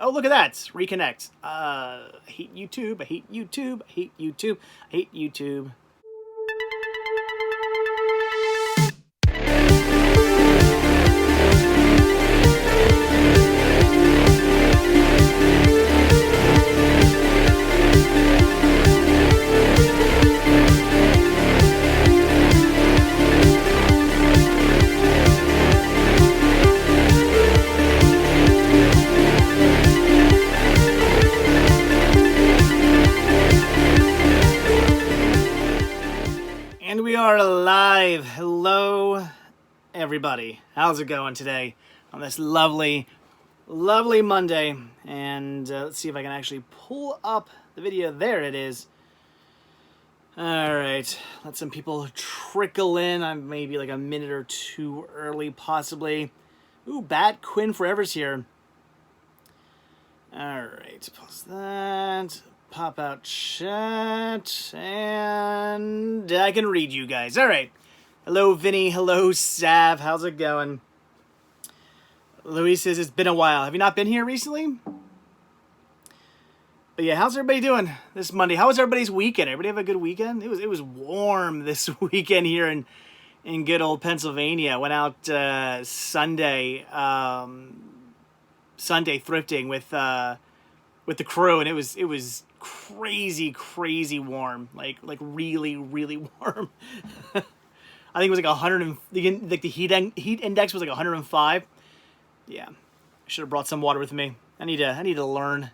Oh, look at that. Reconnect. I hate YouTube. I hate YouTube. I hate YouTube. I hate YouTube. We are live. Hello, everybody. How's it going today on this lovely, lovely Monday? And let's see if I can actually pull up the video. There it is. All right. Let some people trickle in. I'm maybe like a minute or two early, possibly. Ooh, Bat Quinn Forever's here. All right. Pause that. Pop out chat, and I can read you guys. All right. Hello, Vinny. Hello, Sav. How's it going? Louise says, it's been a while. Have you not been here recently? But yeah, how's everybody doing this Monday? How was everybody's weekend? Everybody have a good weekend? It was warm this weekend here in good old Pennsylvania. Went out Sunday thrifting with the crew, and it was crazy warm, like really warm. I think it was like 100, like the heat index was like 105. Yeah, I should have brought some water with me. I need to learn.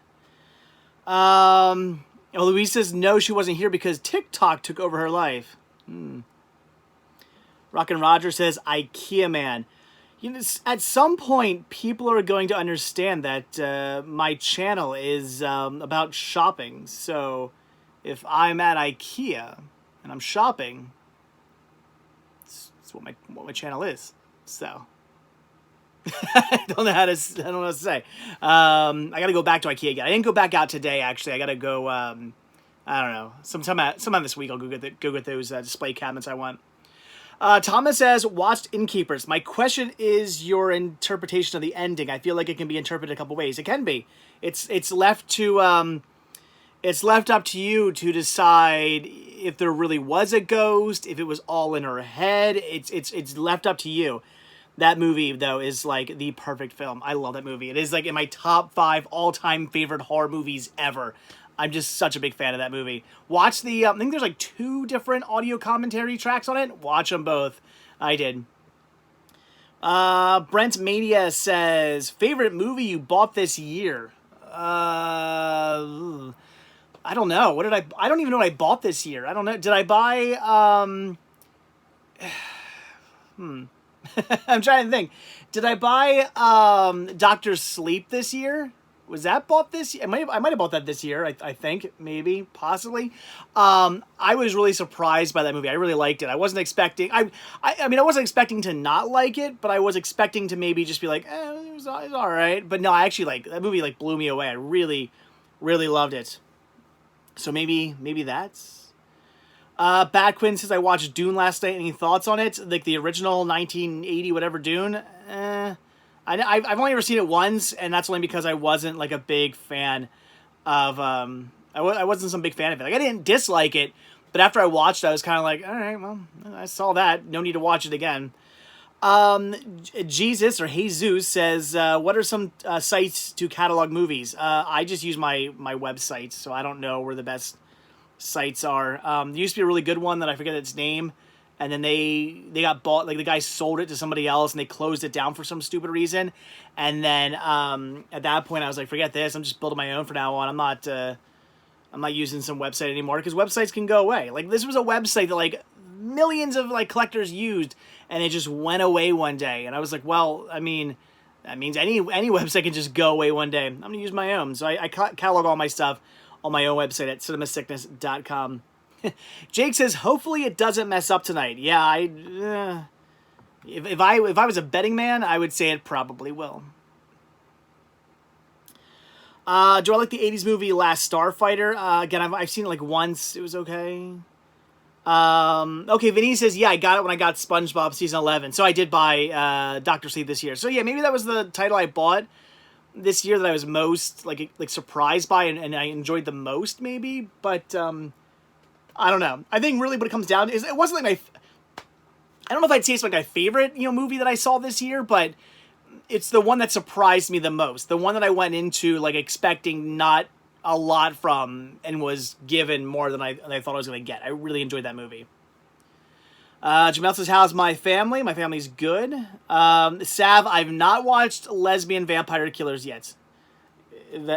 Louise says no, she wasn't here because TikTok took over her life. Rockin' Roger says IKEA man. You know, at some point, people are going to understand that my channel is about shopping. So, if I'm at IKEA and I'm shopping, it's what my channel is. So, I don't know what to say. I got to go back to IKEA again. I didn't go back out today. Actually, I got to go. I don't know. Sometime this week, I'll go get those display cabinets I want. Thomas says, watched Innkeepers. My question is your interpretation of the ending. I feel like it can be interpreted a couple ways. It can be. It's left up to you to decide if there really was a ghost, if it was all in her head. It's left up to you. That movie, though, is like the perfect film. I love that movie. It is like in my top 5 all-time favorite horror movies ever. I'm just such a big fan of that movie. Watch the, I think there's like 2 different audio commentary tracks on it. Watch them both. I did. Brent Mania says, favorite movie you bought this year? I don't know. I don't even know what I bought this year. I don't know. Did I buy, I'm trying to think. Did I buy, Dr. Sleep this year? Was that bought this year? I might have bought that this year. I think maybe possibly. I was really surprised by that movie. I really liked it. I wasn't expecting. I mean, I wasn't expecting to not like it, but I was expecting to maybe just be like, it was all right. But no, I actually that movie like blew me away. I really loved it. So maybe that's. Bad Quinn says I watched Dune last night. Any thoughts on it? Like the original 1980 whatever Dune. I've only ever seen it once, and that's only because I wasn't like a big fan of. I wasn't some big fan of it. Like I didn't dislike it, but after I watched it, I was kind of like, all right, well, I saw that. No need to watch it again. Jesus or Jesus says, what are some sites to catalog movies? I just use my website, so I don't know where the best sites are. There used to be a really good one that I forget its name. And then they got bought, like the guy sold it to somebody else and they closed it down for some stupid reason. And then at that point I was like, forget this. I'm just building my own from now on. I'm not using some website anymore because websites can go away. Like this was a website that like millions of like collectors used and it just went away one day. And I was like, well, I mean, that means any website can just go away one day. I'm going to use my own. So I catalog all my stuff on my own website at cinemasickness.com. Jake says, hopefully it doesn't mess up tonight. Yeah, if I was a betting man, I would say it probably will. Do I like the 80s movie Last Starfighter? Again, I've seen it like once. It was okay. Okay, Vinny says, yeah, I got it when I got SpongeBob season 11. So I did buy Dr. Sleep this year. So yeah, maybe that was the title I bought. this year that I was most like surprised by and I enjoyed the most, maybe. But I don't know. I think really what it comes down to is it wasn't like I don't know if I'd say it's like my favorite movie that I saw this year, but it's the one that surprised me the most. The one that I went into like expecting not a lot from and was given more than I thought I was going to get. I really enjoyed that movie. Jamel says, how's my family? My family's good. Sav, I've not watched Lesbian Vampire Killers yet.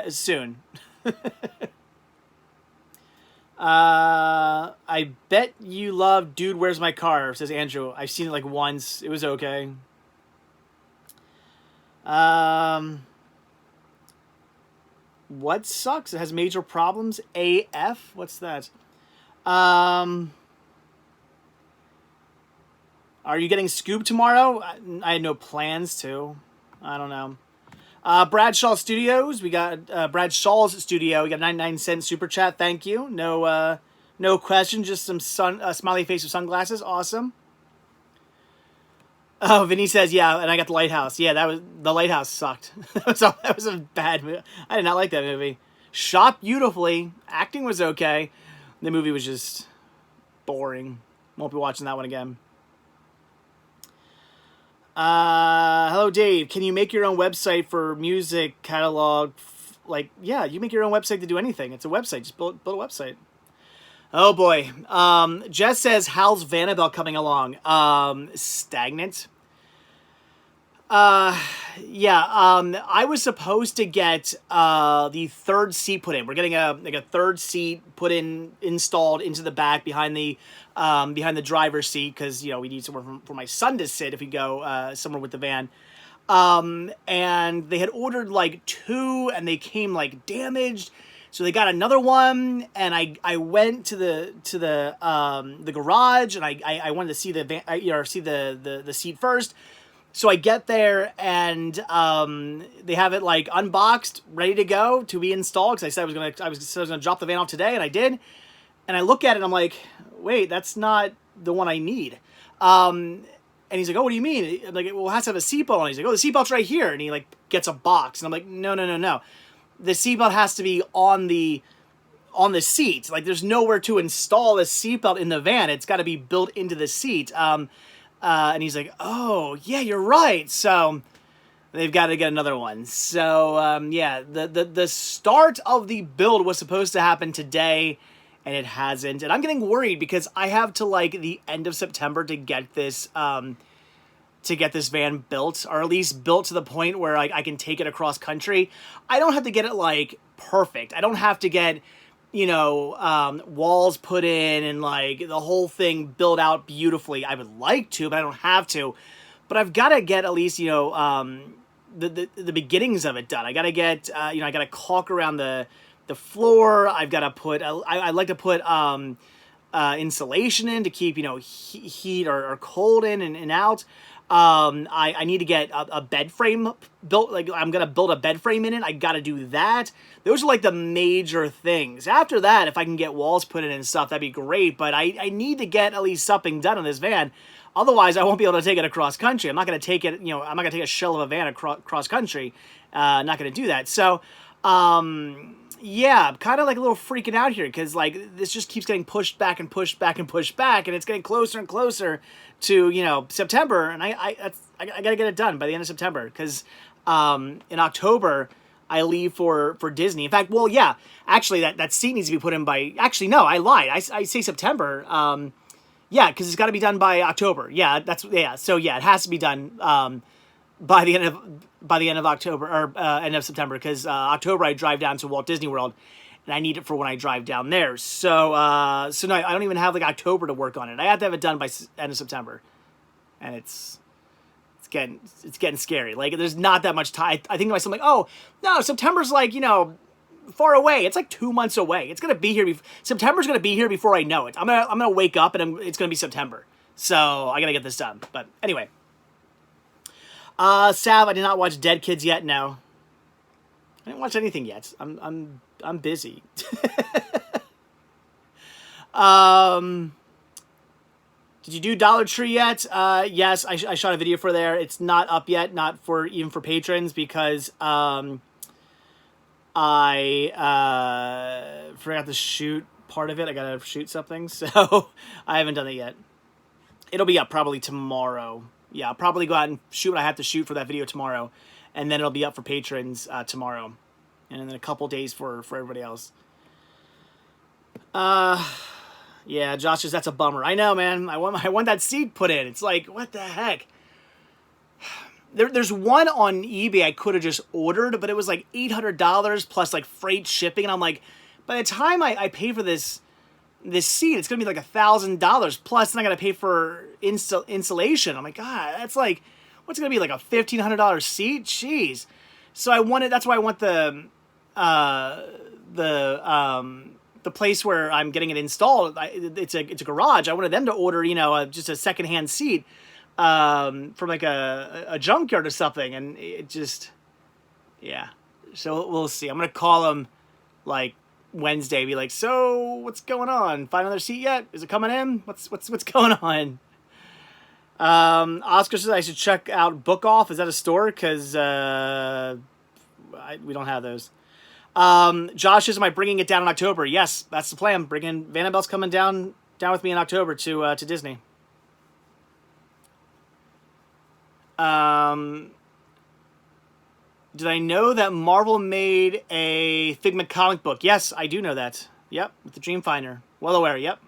Soon. I bet you love Dude, Where's My Car? Says Andrew. I've seen it like once. It was okay. What sucks? It has major problems. AF? What's that? Are you getting Scoop tomorrow? I had no plans to. I don't know. Bradshaw Studios. We got Bradshaw's Studio. We got 99-cent super chat. Thank you. No question. Just some smiley face with sunglasses. Awesome. Oh, Vinny says, yeah, and I got The Lighthouse. Yeah, The Lighthouse sucked. that was a bad movie. I did not like that movie. Shot beautifully. Acting was okay. The movie was just boring. Won't be watching that one again. Hello, Dave. Can you make your own website for music catalog? Like, yeah, you make your own website to do anything. It's a website. Just build a website. Oh, boy. Jess says, how's Vanabelle coming along? Stagnant. Yeah, I was supposed to get the third seat put in. We're getting a third seat installed into the back behind the driver's seat because we need somewhere for my son to sit if we go somewhere with the van. And they had ordered like 2 and they came like damaged. So they got another one, and I went to the garage, and I wanted to see the seat first. So I get there, and they have it like unboxed, ready to go to be installed. Because I said I was gonna drop the van off today, and I did. And I look at it, and I'm like, wait, that's not the one I need. And he's like, oh, what do you mean? I'm like, well, it has to have a seatbelt on. He's like, oh, the seatbelt's right here, and he like gets a box, and I'm like, no. The seatbelt has to be on the seat. Like, there's nowhere to install the seatbelt in the van. It's got to be built into the seat. And he's like, oh, yeah, you're right. So they've got to get another one. So, yeah, the start of the build was supposed to happen today, and it hasn't. And I'm getting worried because I have to, like, the end of September to get this van built, or at least built to the point where I can take it across country. I don't have to get it like perfect. I don't have to get, walls put in and like the whole thing built out beautifully. I would like to, but I don't have to. But I've got to get at least, the beginnings of it done. I got to get, I got to caulk around the floor. I've got to put, I like to put, insulation in to keep, heat or cold in and out. I need to get a bed frame built. Like, I'm going to build a bed frame in it. I got to do that. Those are like the major things. After that, if I can get walls put in and stuff, that'd be great. But I need to get at least something done on this van. Otherwise, I won't be able to take it across country. I'm not going to take it, I'm not going to take a shell of a van across country. Not going to do that. So, yeah, I'm kind of like a little freaking out here because like this just keeps getting pushed back and pushed back and pushed back, and it's getting closer and closer to September, and I gotta get it done by the end of September because in October I leave for Disney. In fact, well, yeah, actually that seat needs to be put in by. Actually, no, I lied. I say September. Yeah, because it's got to be done by October. Yeah, So yeah, it has to be done by the end of October or end of September because October I drive down to Walt Disney World. And I need it for when I drive down there. So no, I don't even have like October to work on it. I have to have it done by end of September, and it's getting scary. Like there's not that much time. I think to myself like, oh no, September's like far away. It's like 2 months away. It's gonna be here. September's gonna be here before I know it. I'm gonna wake up and it's gonna be September. So I gotta get this done. But anyway, Sav, I did not watch Dead Kids yet. No, I didn't watch anything yet. I'm busy. Did you do Dollar Tree yet? Yes, I shot a video for there. It's not up yet, not for even for patrons, because I forgot to shoot part of it. I gotta shoot something, so I haven't done it yet. It'll be up probably tomorrow. Yeah, I'll probably go out and shoot what I have to shoot for that video tomorrow, and then it'll be up for patrons tomorrow, and then a couple days for everybody else. Yeah, Josh says that's a bummer. I know, man. I want that seat put in. It's like, what the heck? There's one on eBay I could have just ordered, but it was like $800 plus like freight shipping, and I'm like, by the time I pay for this seat, it's gonna be like $1,000 plus, then I gotta pay for installation. I'm like, God, that's like, what's it gonna be, like a $1,500 seat? Jeez. So that's why I want the place where I'm getting it installed. It's a garage. I wanted them to order, just a secondhand seat from like a junkyard or something, and it just, yeah. So we'll see. I'm gonna call them like Wednesday, be like, so what's going on? Find another seat yet? Is it coming in? What's going on? Oscar says I should check out Book Off. Is that a store? Because we don't have those. Josh says, am I bringing it down in October? Yes, that's the plan. Vanabelle's coming down with me in October to Disney. Did I know that Marvel made a Figment comic book? Yes, I do know that. Yep, with the Dreamfinder. Well aware, yep.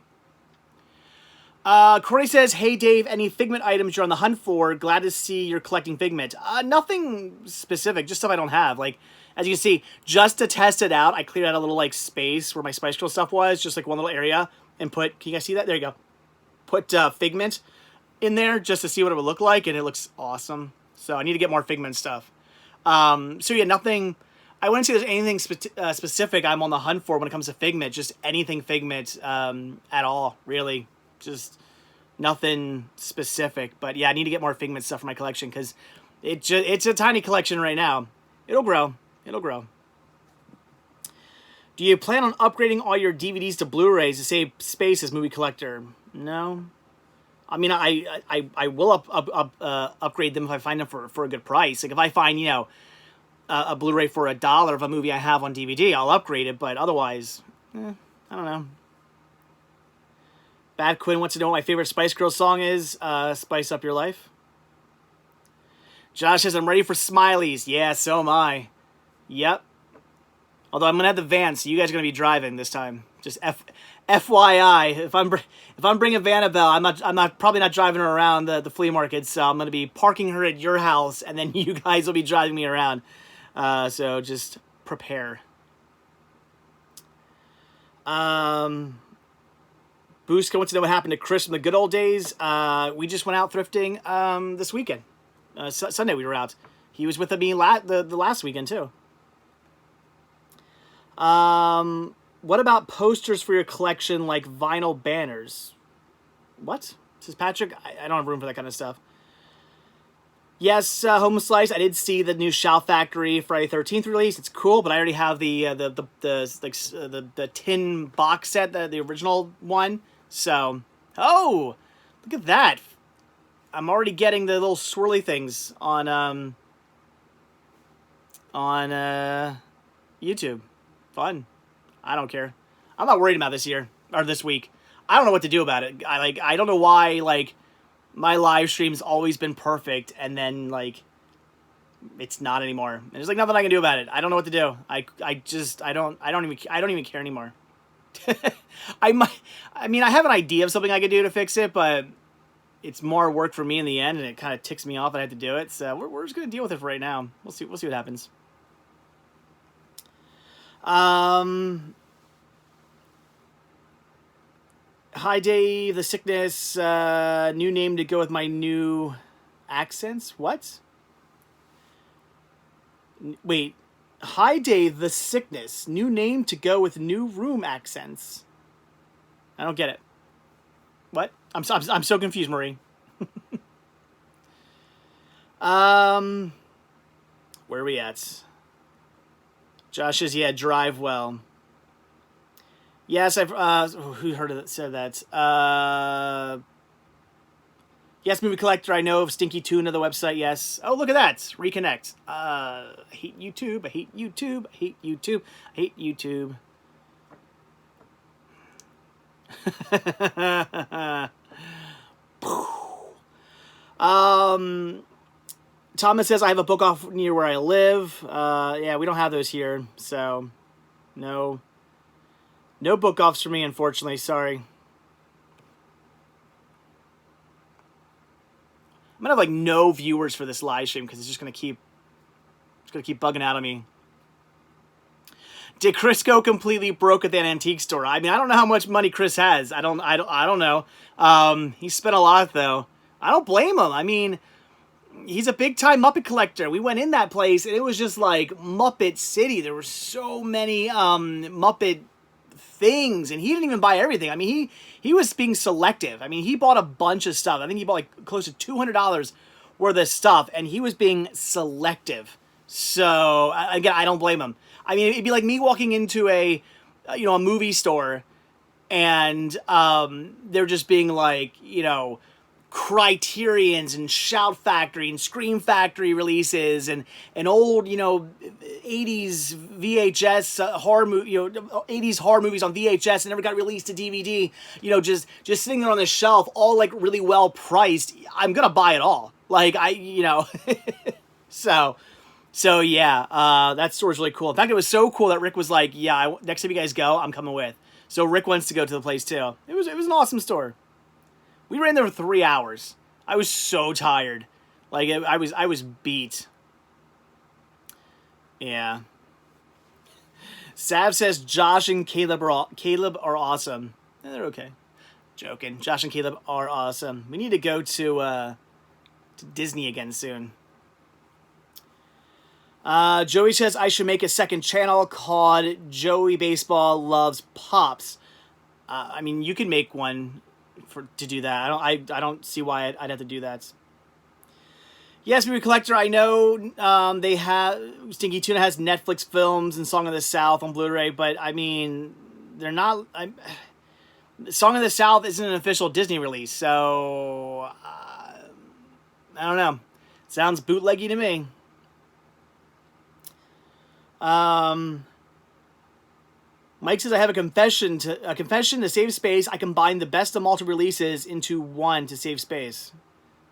Corey says, hey Dave, any Figment items you're on the hunt for? Glad to see you're collecting Figment. Nothing specific, just stuff I don't have. Like, as you can see, just to test it out, I cleared out a little like space where my Spice Girl stuff was, just like one little area, and can you guys see that? There you go. Put Figment in there just to see what it would look like, and it looks awesome. So I need to get more Figment stuff. So yeah, nothing, I wouldn't say there's anything specific I'm on the hunt for when it comes to Figment, just anything Figment at all, really. Just nothing specific. But yeah, I need to get more Figment stuff for my collection, because it's a tiny collection right now. It'll grow. It'll grow. Do you plan on upgrading all your DVDs to Blu-rays to save space as movie collector? No. I mean, I will upgrade them if I find them for a good price. Like if I find, a Blu-ray for $1 of a movie I have on DVD, I'll upgrade it. But otherwise, I don't know. Bad Quinn wants to know what my favorite Spice Girls song is. Spice Up Your Life. Josh says, I'm ready for Smileys. Yeah, so am I. Yep. Although I'm going to have the van, so you guys are going to be driving this time. Just FYI, if I'm bringing Vanabelle, I'm probably not driving her around the flea market, so I'm going to be parking her at your house, and then you guys will be driving me around. So just prepare. Booska wants to know what happened to Chris from the good old days. We just went out thrifting this weekend. Sunday we were out. He was with me the last weekend too. What about posters for your collection, like vinyl banners? What? Says Patrick. I don't have room for that kind of stuff. Yes, Home Slice. I did see the new Shout Factory Friday 13th release. It's cool, but I already have the tin box set, the original one. So, oh, look at that! I'm already getting the little swirly things on YouTube. Fun. I don't care. I'm not worried about this week. I don't know what to do about it. I don't know why my live stream's always been perfect and then it's not anymore. And there's nothing I can do about it. I don't know what to do. I don't even care anymore. I have an idea of something I could do to fix it, but it's more work for me in the end, and it kind of ticks me off that I have to do it. So we're just gonna deal with it for right now. We'll see what happens. Hi Dave, the sickness, new name to go with my new accents. What? Wait. Hi Dave, the sickness, new name to go with new room accents. I don't get it. What? I'm so confused, Marie. Where are we at? Josh says, yeah, drive well. Yes, I've, who said that? Yes, movie collector. I know of Stinky Tuna, the website. Yes. Oh, look at that. Reconnect. I hate YouTube. I hate YouTube. I hate YouTube. I hate YouTube. Thomas says I have a book off near where I live. Yeah, we don't have those here, so no book offs for me, unfortunately. Sorry. I'm gonna have like no viewers for this live stream because it's just gonna keep bugging out on me. Did Chris go completely broke at that antique store? I mean, I don't know how much money Chris has. I don't know. He spent a lot though. I don't blame him. I mean, he's a big time Muppet collector. We went in that place and it was just like Muppet City. There were so many Muppet things, and he didn't even buy everything. I mean, he was being selective. I mean, he bought a bunch of stuff. I think he bought like close to $200 worth of stuff, and he was being selective. So again, I don't blame him. I mean, it'd be like me walking into a movie store, and they're just being like, Criterions and Shout Factory and Scream Factory releases and old 80s VHS horror movie 80s horror movies on VHS and never got released to DVD, just sitting there on the shelf, all like really well priced. I'm gonna buy it all, like so yeah, that store's really cool. In fact, it was so cool that Rick was like, yeah, next time you guys go, I'm coming with. So Rick wants to go to the place too. It was an awesome store. We ran there for 3 hours. I was so tired. Like, I was beat. Yeah. Sav says Josh and Caleb are awesome. Yeah, they're okay. Joking. Josh and Caleb are awesome. We need to go to Disney again soon. Joey says I should make a second channel called Joey Baseball Loves Pops. I mean, you can make one to do that. I don't see why I'd have to do that. Yes, movie collector. I know they have Stinky Tuna has Netflix films and Song of the South on Blu-ray, but I mean they're not. Song of the South isn't an official Disney release, so I don't know. Sounds bootleggy to me. Mike says I have a confession to save space. I combine the best of multiple releases into one to save space.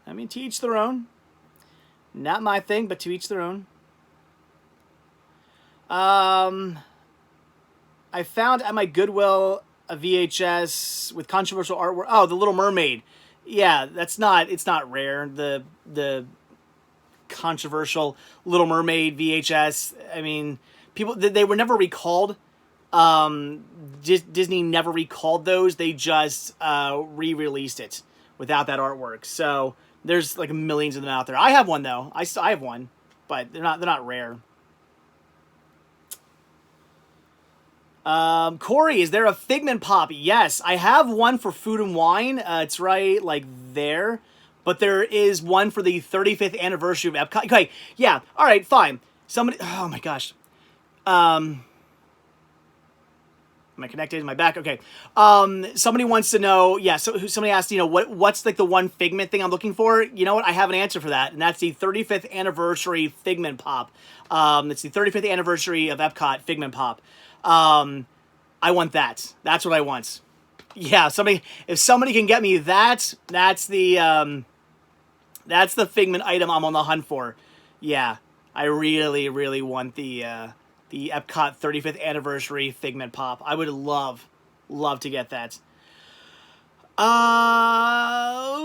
I mean, to each their own. Not my thing, but to each their own. I found at my Goodwill a VHS with controversial artwork. Oh, The Little Mermaid. Yeah, it's not rare. The controversial Little Mermaid VHS. I mean, they were never recalled. Disney never recalled those. They just re-released it without that artwork. So there's like millions of them out there. I have one though. I have one, but they're not rare. Corey, is there a Figment Pop? Yes, I have one for Food and Wine. It's right like there. But there is one for the 35th anniversary of Epcot. Okay, yeah, all right, fine. Somebody, oh my gosh. Am I connected? Am I back? Okay. Somebody wants to know, yeah, so somebody asked, what's like the one Figment thing I'm looking for? You know what? I have an answer for that, and that's the 35th anniversary Figment Pop. It's the 35th anniversary of Epcot Figment Pop. I want that. That's what I want. Yeah, if somebody can get me that, that's the Figment item I'm on the hunt for. Yeah, I really, really want the Epcot 35th anniversary Figment Pop. I would love to get that.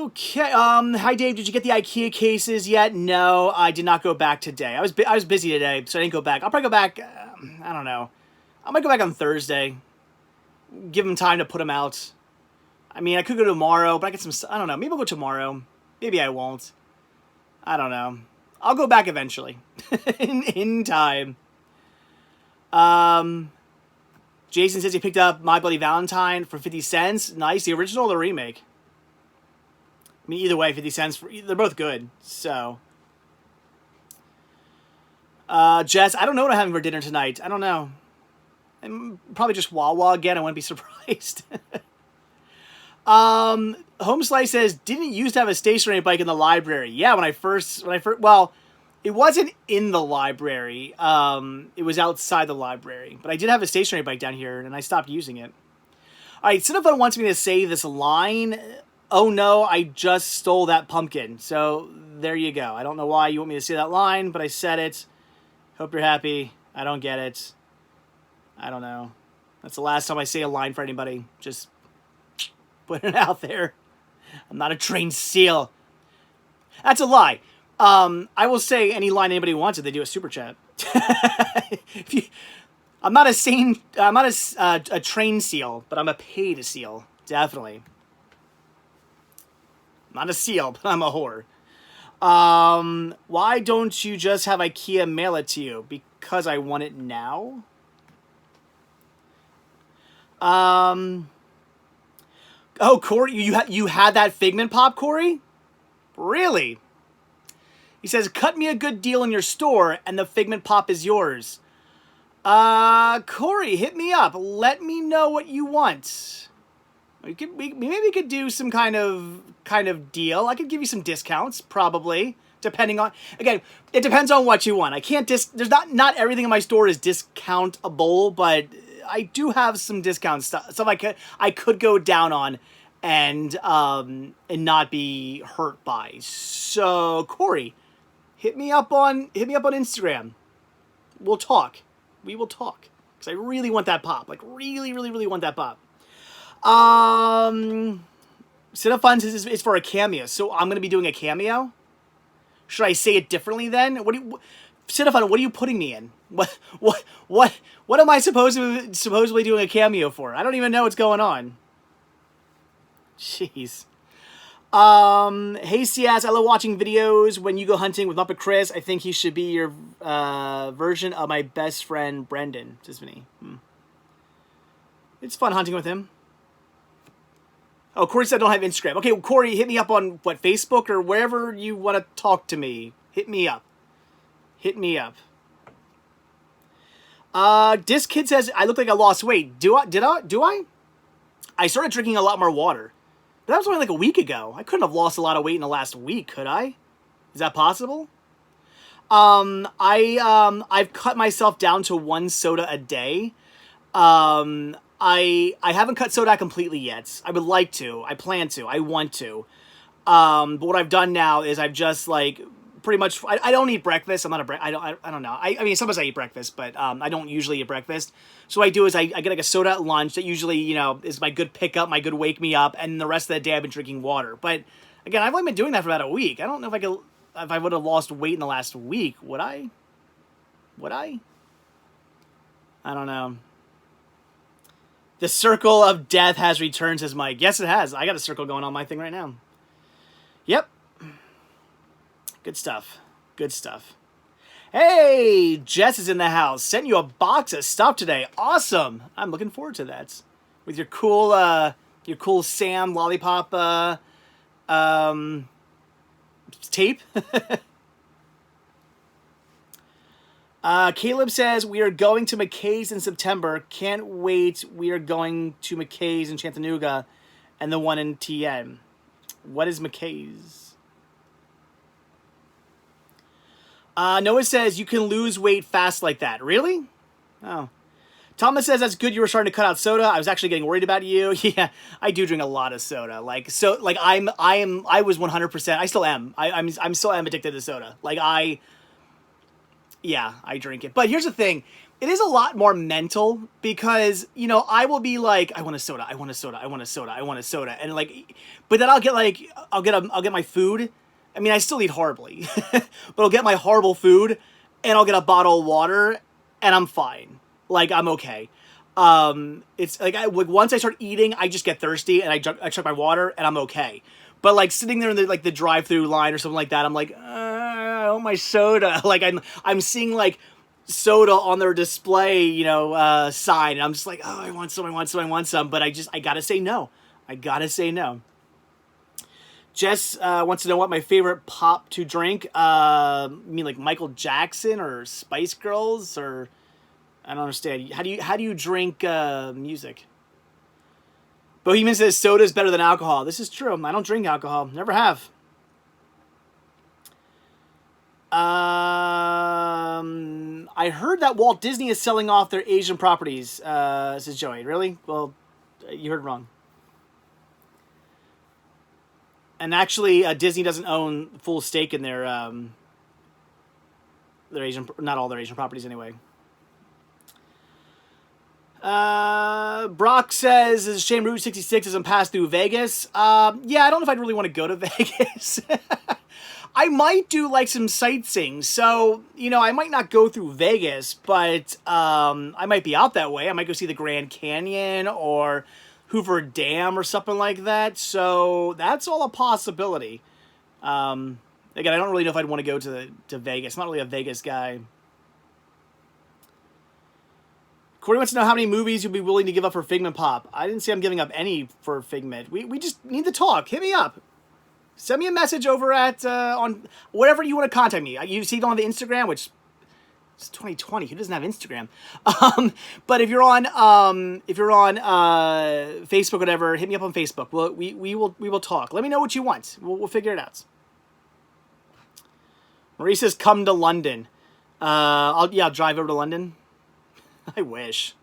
Okay. Hi Dave, did you get the IKEA cases yet? No, I did not go back today. I was busy today, so I didn't go back. I'll probably go back. I don't know. I might go back on Thursday. Give them time to put them out. I mean, I could go tomorrow, but I get some. I don't know. Maybe I'll go tomorrow. Maybe I won't. I don't know. I'll go back eventually, in time. Jason says he picked up My Bloody Valentine for 50 cents. Nice. The original or the remake? I mean, either way, 50 cents. They're both good. So, Jess, I don't know what I'm having for dinner tonight. I don't know. Probably just Wawa again. I wouldn't be surprised. Home Slice says, didn't used to have a stationary bike in the library. Yeah, when I first, well, it wasn't in the library. It was outside the library. But I did have a stationary bike down here, and I stopped using it. All right, Cinefun wants me to say this line. Oh no, I just stole that pumpkin. So there you go. I don't know why you want me to say that line, but I said it. Hope you're happy. I don't get it. I don't know. That's the last time I say a line for anybody. Just put it out there. I'm not a trained seal. That's a lie. I will say any line anybody wants if they do a super chat. I'm not a trained seal, but I'm a paid seal. Definitely. I'm not a seal, but I'm a whore. Why don't you just have IKEA mail it to you? Because I want it now? Oh, Corey, you had that Figment Pop, Corey? Really? He says, cut me a good deal in your store, and the Figment Pop is yours. Corey, hit me up. Let me know what you want. Maybe we could do some kind of deal. I could give you some discounts, probably, depending on. Again, it depends on what you want. I can't There's not everything in my store is discountable, but I do have some discount stuff I could go down on, and not be hurt by. So Corey, hit me up on Instagram. We'll talk. We will talk, because I really want that pop. Like really, really, really want that pop. Cinefunds is for a cameo, so I'm gonna be doing a cameo. Should I say it differently then? Cinefund, what are you putting me in? What am I supposedly doing a cameo for? I don't even know what's going on. Jeez. Hey CS, I love watching videos when you go hunting with Muppet Chris. I think he should be your version of my best friend Brendan. Tiffany. It's fun hunting with him. Oh, Corey said I don't have Instagram. Okay, well, Corey, hit me up on, Facebook or wherever you want to talk to me. Hit me up. Hit me up. This kid says, I look like I lost weight. Do I? I started drinking a lot more water. But that was only like a week ago. I couldn't have lost a lot of weight in the last week, could I? Is that possible? I've cut myself down to 1 soda a day. I haven't cut soda completely yet. I would like to. I plan to. I want to. But what I've done now is I've just pretty much. I don't eat breakfast. I'm not a I don't know. I mean sometimes I eat breakfast, but I don't usually eat breakfast. So what I do is I get a soda at lunch that usually is my good pickup, my good wake me up, and the rest of the day I've been drinking water. But again, I've only been doing that for about a week. I don't know if I would have lost weight in the last week. Would I? I don't know. The circle of death has returned, says Mike. Yes, it has. I got a circle going on my thing right now. Yep. Good stuff. Good stuff. Hey, Jess is in the house. Sent you a box of stuff today. Awesome. I'm looking forward to that. With your cool Sam lollipop tape. Caleb says, we are going to McKay's in September. Can't wait. We are going to McKay's in Chattanooga and the one in TN. What is McKay's? Noah says, you can lose weight fast like that. Really? Oh. Thomas says, that's good you were starting to cut out soda. I was actually getting worried about you. Yeah, I do drink a lot of soda. I was 100%, I still am. I'm still am addicted to soda. Yeah, I drink it. But here's the thing. It is a lot more mental because, I will be like, I want a soda, I want a soda, I want a soda, I want a soda. And but then I'll get my food. I mean, I still eat horribly, but I'll get my horrible food and I'll get a bottle of water and I'm fine. I'm okay. It's once I start eating, I just get thirsty and I chuck my water and I'm okay. But sitting there in the drive-through line or something like that, I'm like, I want my soda. I'm seeing soda on their display, sign, and I'm just like, oh, I want some. But I gotta say no. Jess wants to know what my favorite pop to drink. You mean Michael Jackson or Spice Girls or? I don't understand. How do you drink music? Bohemian says soda is better than alcohol. This is true. I don't drink alcohol. Never have. I heard that Walt Disney is selling off their Asian properties, says Joey. Really? Well, you heard wrong. And actually, Disney doesn't own full stake in their Asian, not all their Asian properties anyway. Brock says, it's a shame Route 66 doesn't pass through Vegas. Yeah, I don't know if I'd really want to go to Vegas. I might do like some sightseeing. So, you know, I might not go through Vegas, but I might be out that way. I might go see the Grand Canyon or Hoover Dam or something like that. So that's all a possibility. Again, I don't really know if I'd want to go to Vegas. I'm not really a Vegas guy. Corey wants to know how many movies you'll be willing to give up for Figment Pop. I didn't say I'm giving up any for Figment. We just need to talk. Hit me up. Send me a message over at on whatever you want to contact me. You see it on the Instagram, which it's 2020. Who doesn't have Instagram? But if you're on Facebook, whatever, hit me up on Facebook. We will talk. Let me know what you want. We'll figure it out. Marie says, "Come to London." I'll drive over to London. I wish.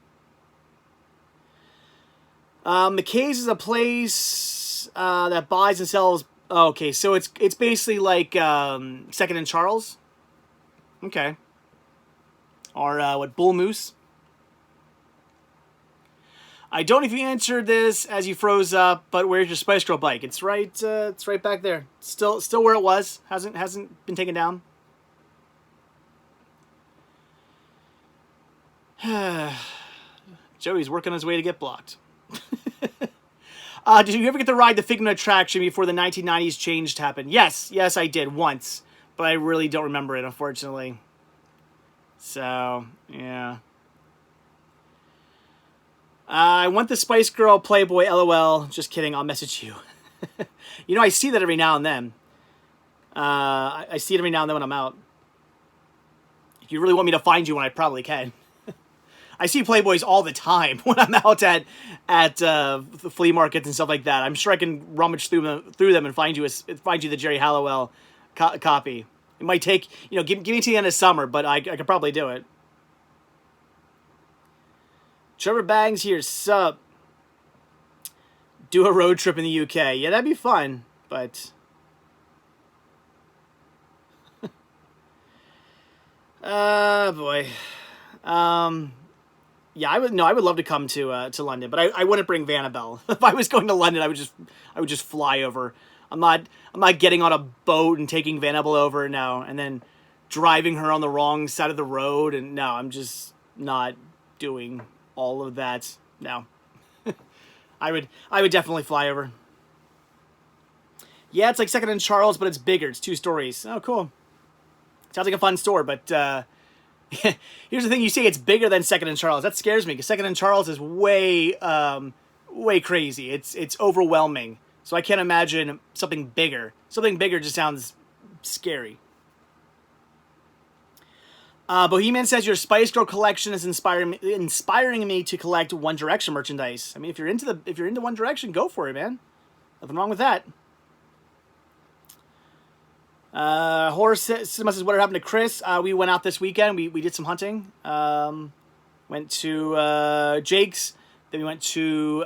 McKay's is a place that buys and sells. Oh, okay, so it's basically like Second and Charles. Okay. Or what, Bull Moose? I don't know if you answered this as you froze up, but where's your Spice Girl bike? It's right back there. Still where it was. Hasn't been taken down. Joey's working on his way to get blocked. Did you ever get to ride the Figment attraction before the 1990s change happened? Yes, I did once, but I really don't remember it, unfortunately. So, yeah. I want the Spice Girl Playboy, LOL. Just kidding, I'll message you. You know, I see that every now and then. I see it every now and then when I'm out. If you really want me to find you one, I probably can. I see Playboys all the time when I'm out at the flea markets and stuff like that. I'm sure I can rummage through them and find you the Jerry Halliwell copy. It might take, give me to the end of summer, but I could probably do it. Trevor Bangs here, sup. Do a road trip in the UK. Yeah, that'd be fun, but boy. Yeah, I would love to come to London, but I wouldn't bring Vanabelle. If I was going to London, I would just fly over. I'm not getting on a boat and taking Vanabelle over, no, and then driving her on the wrong side of the road, and no, I'm just not doing all of that. No. I would definitely fly over. Yeah, it's like Second and Charles, but it's bigger. It's 2 stories. Oh, cool. Sounds like a fun store, but here's the thing: you say it's bigger than Second and Charles. That scares me because Second and Charles is way crazy. It's overwhelming. So I can't imagine something bigger. Something bigger just sounds scary. Bohemian says your Spice Girl collection is inspiring me to collect One Direction merchandise. I mean, if you're into One Direction, go for it, man. Nothing wrong with that. Horace says, what happened to Chris? We went out this weekend. We did some hunting. Went to Jake's. Then we went to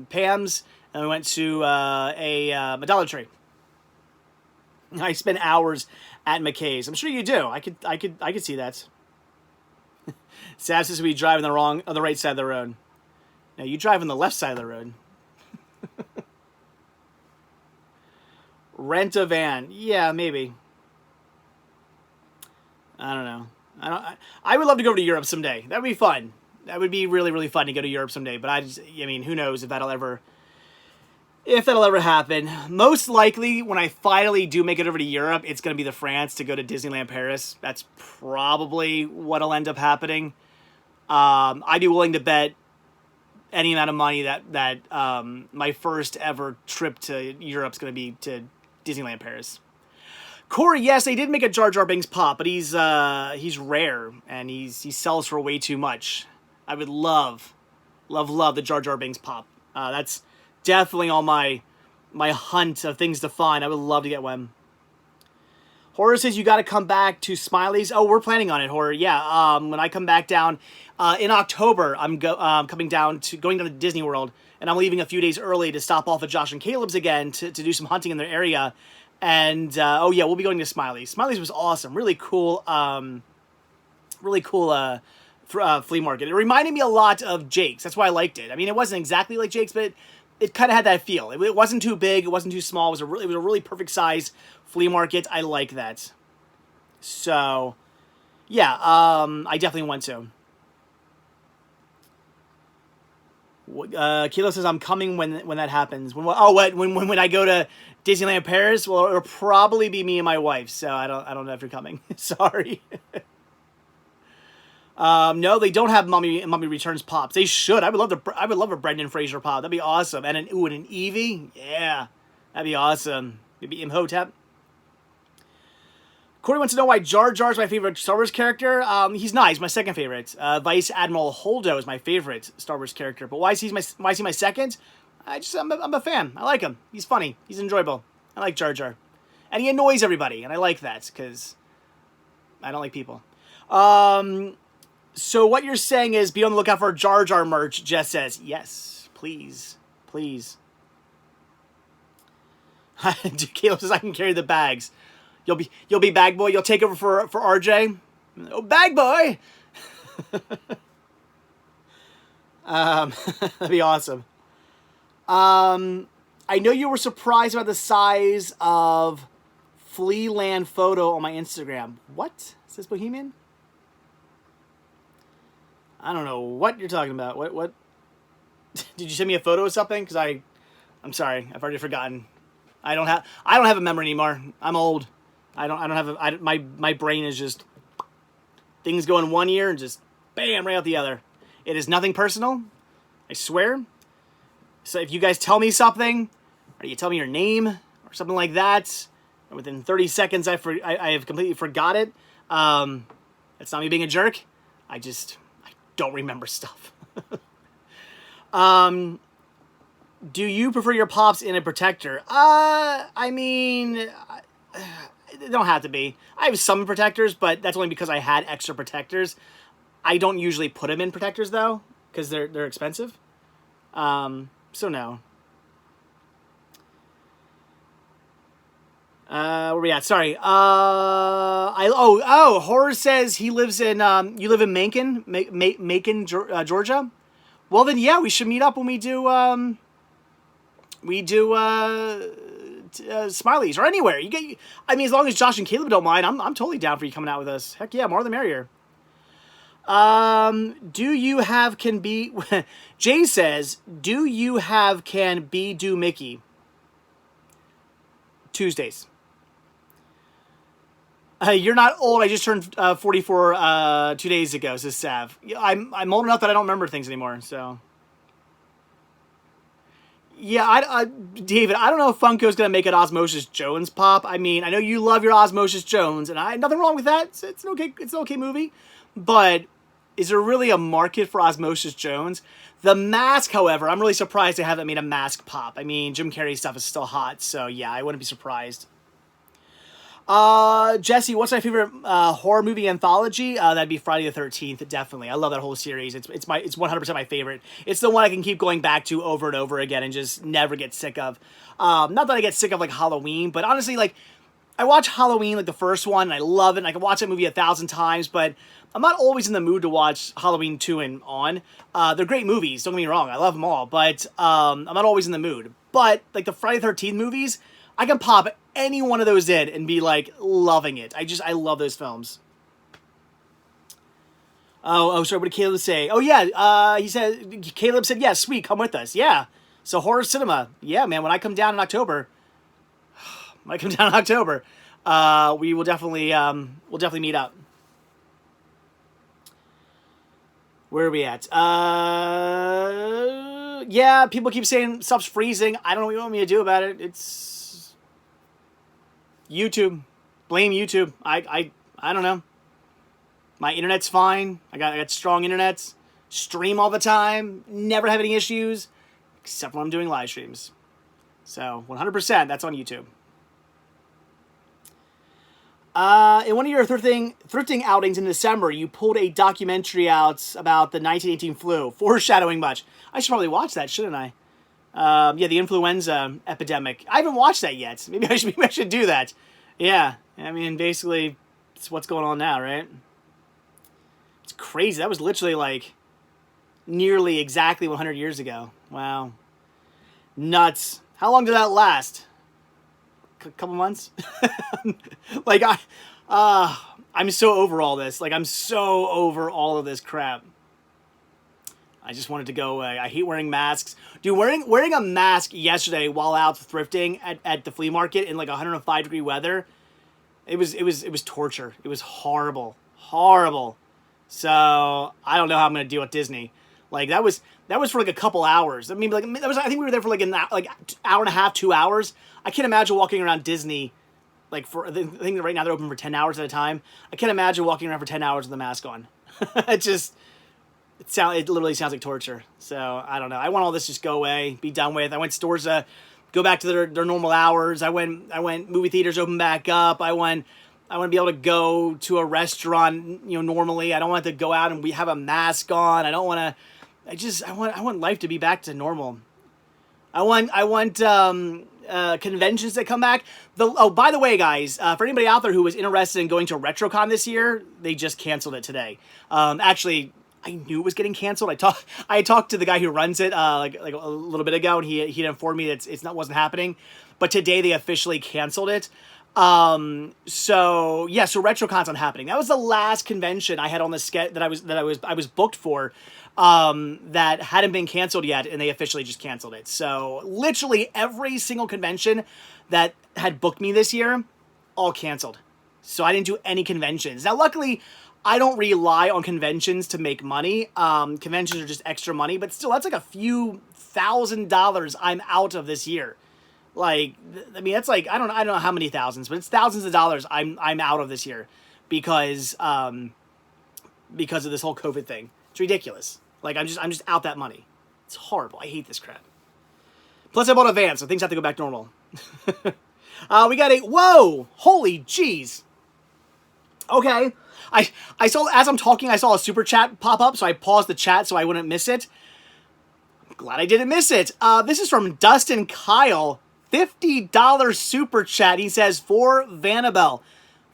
Pam's. And we went to a Dollar Tree. I spent hours at McKay's. I'm sure you do. I could see that. Sav says we drive on the right side of the road. No, you drive on the left side of the road. Rent a van. Yeah, maybe. I don't know. I would love to go to Europe someday. That would be fun. That would be really, really fun to go to Europe someday. But I mean, who knows if that'll ever happen. Most likely, when I finally do make it over to Europe, it's going to be the France to go to Disneyland Paris. That's probably what'll end up happening. I'd be willing to bet any amount of money that my first ever trip to Europe is going to be to Disneyland Paris. Corey, yes, they did make a Jar Jar Binks pop, but he's rare and he sells for way too much. I would love the Jar Jar Binks pop. That's definitely on my hunt of things to find. I would love to get one. Horror says you got to come back to Smiley's. Oh, we're planning on it, Horror. Yeah, when I come back down in October, I'm going down to Disney World, and I'm leaving a few days early to stop off at Josh and Caleb's again to do some hunting in their area. And oh yeah, we'll be going to Smiley's. Smiley's was awesome, really cool flea market. It reminded me a lot of Jake's. That's why I liked it. I mean, it wasn't exactly like Jake's, but it kind of had that feel. It wasn't too big. It wasn't too small. It was a really perfect size flea market. I like that. So, yeah, I definitely want to. Kilo says I'm coming when that happens. When I go to Disneyland Paris? Well, it'll probably be me and my wife. So I don't know if you're coming. Sorry. No, they don't have Mummy Returns pops. They should. I would love a Brendan Fraser pop. That'd be awesome. And an Eevee. Yeah, that'd be awesome. Maybe Imhotep. Corey wants to know why Jar Jar is my favorite Star Wars character. He's nice. My second favorite. Vice Admiral Holdo is my favorite Star Wars character. But why is he my second? I'm a fan. I like him. He's funny. He's enjoyable. I like Jar Jar, and he annoys everybody, and I like that because I don't like people. So what you're saying is be on the lookout for Jar Jar merch. Jess says yes, please, please. Caleb says I can carry the bags. You'll be bag boy. You'll take over for RJ. Oh, bag boy. That'd be awesome. I know you were surprised about the size of Flealand photo on my Instagram. What? Is this Bohemian? I don't know what you're talking about. What? Did you send me a photo of something? Because I'm sorry, I've already forgotten. I don't have a memory anymore. I'm old. My brain is just things go in one ear and just bam right out the other. It is nothing personal, I swear. So if you guys tell me something, or you tell me your name or something like that, and within 30 seconds I have completely forgot it. It's not me being a jerk. I don't remember stuff. Do you prefer your pops in a protector? I mean, they don't have to be. I have some protectors, but that's only because I had extra protectors. I don't usually put them in protectors though, because they're expensive. So no. Where we at? Sorry. Horror says he lives in you live in Macon, Georgia. Well then, yeah, we should meet up when we do Smiley's or anywhere. I mean, as long as Josh and Caleb don't mind, I'm totally down for you coming out with us. Heck yeah, more the merrier. Do you have can be? Jay says, do you have can be do Mickey? Tuesdays. You're not old. I just turned 44 2 days ago, says Sav. I'm old enough that I don't remember things anymore. So, yeah, David, I don't know if Funko's gonna make an Osmosis Jones pop. I mean, I know you love your Osmosis Jones, and nothing wrong with that. It's an okay movie, but is there really a market for Osmosis Jones? The mask, however, I'm really surprised they haven't made a mask pop. I mean, Jim Carrey stuff is still hot, so yeah, I wouldn't be surprised. Jesse, what's my favorite horror movie anthology? That'd be Friday the 13th, definitely. I love that whole series. It's 100% my favorite. It's the one I can keep going back to over and over again and just never get sick of. Not that I get sick of like Halloween, but honestly, like I watch Halloween, like the first one, and I love it. And I can watch that movie 1,000 times, but I'm not always in the mood to watch Halloween 2 and on. They're great movies, don't get me wrong. I love them all, but I'm not always in the mood. But like the Friday the 13th movies, I can pop any one of those in and be like loving it. I love those films. Oh, sorry, what did Caleb say? Oh yeah, Caleb said, yeah, sweet, come with us. Yeah. So horror cinema. Yeah, man, when I come down in October, we will definitely meet up. Where are we at? Yeah, people keep saying stuff's freezing. I don't know what you want me to do about it. It's YouTube. Blame YouTube. I don't know. My internet's fine. I got strong internet. Stream all the time. Never have any issues. except when I'm doing live streams. So 100%, that's on YouTube. In one of your thrifting outings in December, you pulled a documentary out about the 1918 flu, foreshadowing much. I should probably watch that, shouldn't I? Yeah, the influenza epidemic. I haven't watched that yet. Maybe I should do that. Yeah, I mean, basically, it's what's going on now, right? It's crazy. That was literally like nearly exactly 100 years ago. Wow. Nuts. How long did that last? Couple months? Like, I'm so over all this. Like, I'm so over all of this crap. I just wanted to go away. I hate wearing masks. Dude, wearing a mask yesterday while out thrifting at the flea market in like 105-degree weather, it was torture. It was horrible. Horrible. So, I don't know how I'm going to deal with Disney. Like, that was for like a couple hours. I mean, like, I think we were there for like an hour and a half, 2 hours. I can't imagine walking around Disney, like, I think right now they're open for 10 hours at a time. I can't imagine walking around for 10 hours with a mask on. It literally sounds like torture. So, I don't know. I want all this to just go away, be done with. I want stores to go back to their normal hours. I want movie theaters open back up. I want to be able to go to a restaurant, normally. I don't want to go out and we have a mask on. I don't want to. I want life to be back to normal. I want conventions to come back. By the way, guys, for anybody out there who was interested in going to RetroCon this year, they just canceled it today. Actually, I knew it was getting canceled. I talked to the guy who runs it like a little bit ago, and he informed me that it wasn't happening. But today they officially canceled it. So RetroCon's not happening. That was the last convention I had on the schedule that I was booked for, that hadn't been canceled yet, and they officially just canceled it. So literally every single convention that had booked me this year, all canceled. So I didn't do any conventions. Now, luckily, I don't rely on conventions to make money. Conventions are just extra money, but still, that's like a few $1,000s I'm out of this year. Like, I mean, that's like, I don't know how many thousands, but it's thousands of dollars I'm out of this year because of this whole COVID thing. It's ridiculous. Like, I'm just out that money. It's horrible. I hate this crap. Plus, I bought a van, so things have to go back normal. We got whoa! Holy jeez. Okay. I saw, as I'm talking, I saw a super chat pop up, so I paused the chat so I wouldn't miss it. I'm glad I didn't miss it. This is from Dustin Kyle. $50 super chat. He says, for Vanabelle.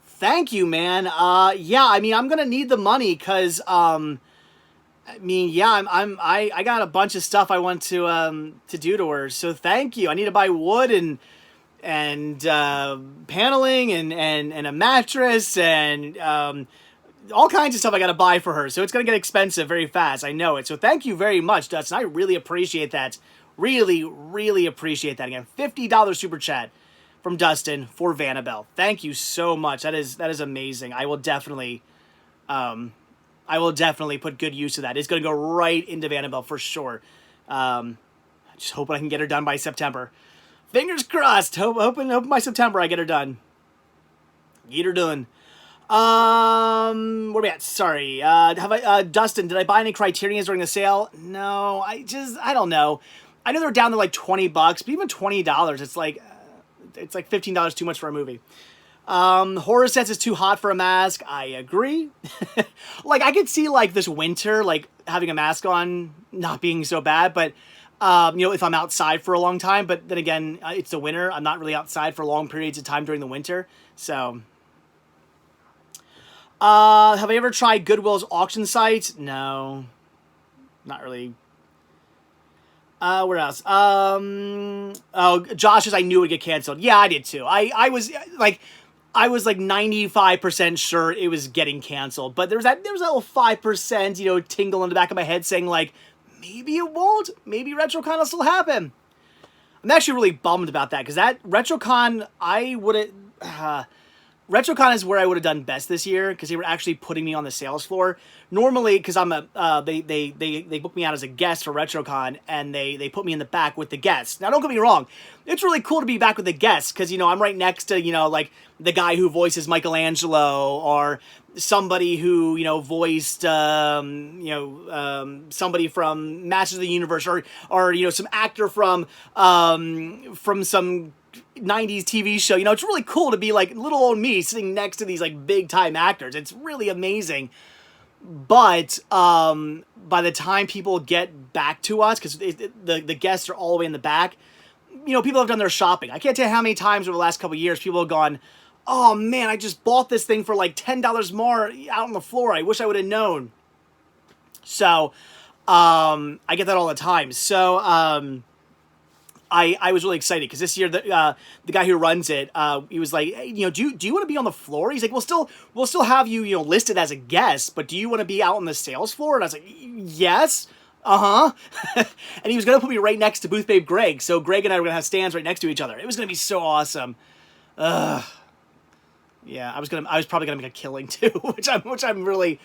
Thank you, man. Yeah, I mean, I'm gonna need the money because, I got a bunch of stuff I want to do to her. So thank you. I need to buy wood and paneling and a mattress and all kinds of stuff I got to buy for her. So it's going to get expensive very fast. I know it. So thank you very much, Dustin. I really appreciate that. Really, really appreciate that. Again, $50 super chat from Dustin for Vanabelle. Thank you so much. That is amazing. I will definitely put good use of that. It's going to go right into Vanabelle for sure. Just hoping I can get her done by September. Fingers crossed. Hoping by September I get her done. Get her done. Where are we at? Sorry. Dustin, did I buy any Criterions during the sale? No, I don't know. I know they're down to like $20, but even $20, it's like $15 too much for a movie. Horror Sense is too hot for a mask. I agree. Like, I could see like this winter, like having a mask on not being so bad, but if I'm outside for a long time, but then again, it's the winter. I'm not really outside for long periods of time during the winter. So, have I ever tried Goodwill's auction site? No, not really. Where else? Josh says I knew it would get canceled. Yeah, I did too. I was like 95% sure it was getting canceled, but there was that little 5%, tingle in the back of my head saying like, maybe it won't. Maybe RetroCon will still happen. I'm actually really bummed about that because that RetroCon, RetroCon is where I would have done best this year because they were actually putting me on the sales floor. Normally, because I'm they booked me out as a guest for RetroCon, and they put me in the back with the guests. Now, don't get me wrong, it's really cool to be back with the guests because I'm right next to like the guy who voices Michelangelo, or somebody who voiced somebody from Masters of the Universe, or some actor from some 90s TV show. It's really cool to be like little old me sitting next to these like big time actors. It's really amazing. But by the time people get back to us, because the guests are all the way in the back, people have done their shopping. I can't tell you how many times over the last couple of years people have gone, oh man, I just bought this thing for like $10 more out on the floor. I wish I would have known. So I get that all the time. So I was really excited because this year the guy who runs it, he was like, hey, do you want to be on the floor? He's like, we'll still have you listed as a guest, but do you want to be out on the sales floor? And I was like, yes. And he was gonna put me right next to Booth Babe Greg, so Greg and I were gonna have stands right next to each other. It was gonna be so awesome. Yeah, I was probably gonna make a killing too, which I'm really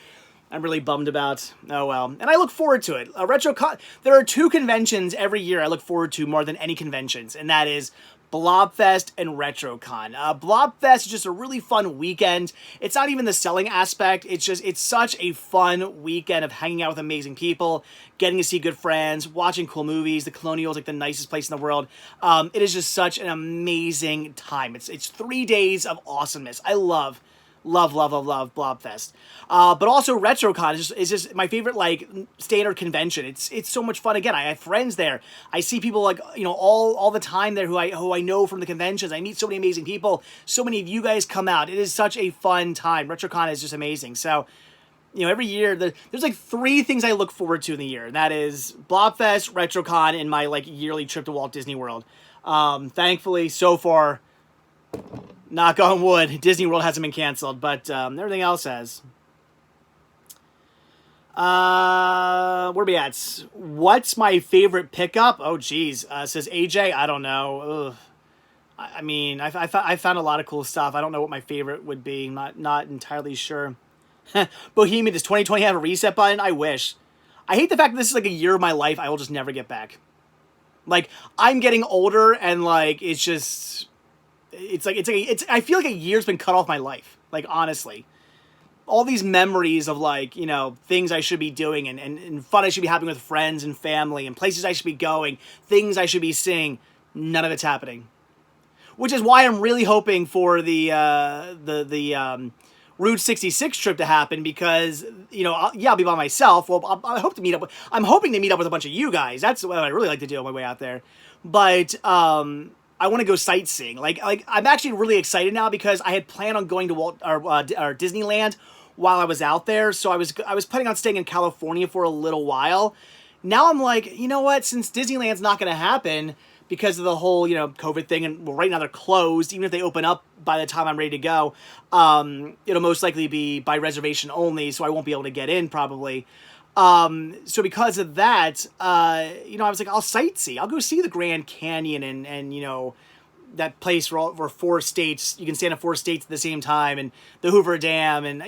bummed about. Oh well. And I look forward to it. RetroCon, there are 2 conventions every year I look forward to more than any conventions, and that is Blobfest and RetroCon. Blobfest is just a really fun weekend. It's not even the selling aspect. It's such a fun weekend of hanging out with amazing people, getting to see good friends, watching cool movies. The Colonial is like the nicest place in the world. It is just such an amazing time. It's 3 days of awesomeness. I love Blobfest. But also RetroCon is just my favorite like standard convention. It's so much fun. Again, I have friends there. I see people like all the time there who I know from the conventions. I meet so many amazing people. So many of you guys come out. It is such a fun time. RetroCon is just amazing. So every year there's like 3 things I look forward to in the year. And that is Blobfest, RetroCon, and my like yearly trip to Walt Disney World. Thankfully, so far, knock on wood, Disney World hasn't been canceled, but everything else has. Where are we at? What's my favorite pickup? Oh, geez. Says AJ. I don't know. Ugh. I mean, I found a lot of cool stuff. I don't know what my favorite would be. Not entirely sure. Bohemian, does 2020 have a reset button? I wish. I hate the fact that this is like a year of my life I will just never get back. Like, I'm getting older, and like I feel like a year's been cut off my life. Like, honestly. All these memories of like, things I should be doing and fun I should be having with friends and family and places I should be going, things I should be seeing, none of it's happening. Which is why I'm really hoping for the Route 66 trip to happen, because, I'll be by myself. Well, I'm hoping to meet up with a bunch of you guys. That's what I really like to do on my way out there. But, I want to go sightseeing. Like I'm actually really excited now because I had planned on going to Disneyland while I was out there. So I was planning on staying in California for a little while. Now I'm like, you know what? Since Disneyland's not going to happen because of the whole, COVID thing, and right now they're closed. Even if they open up by the time I'm ready to go, it'll most likely be by reservation only, so I won't be able to get in probably. So because of that, I was like, I'll sightsee. I'll go see the Grand Canyon and that place where 4 states, you can stand in 4 states at the same time, and the Hoover Dam, and,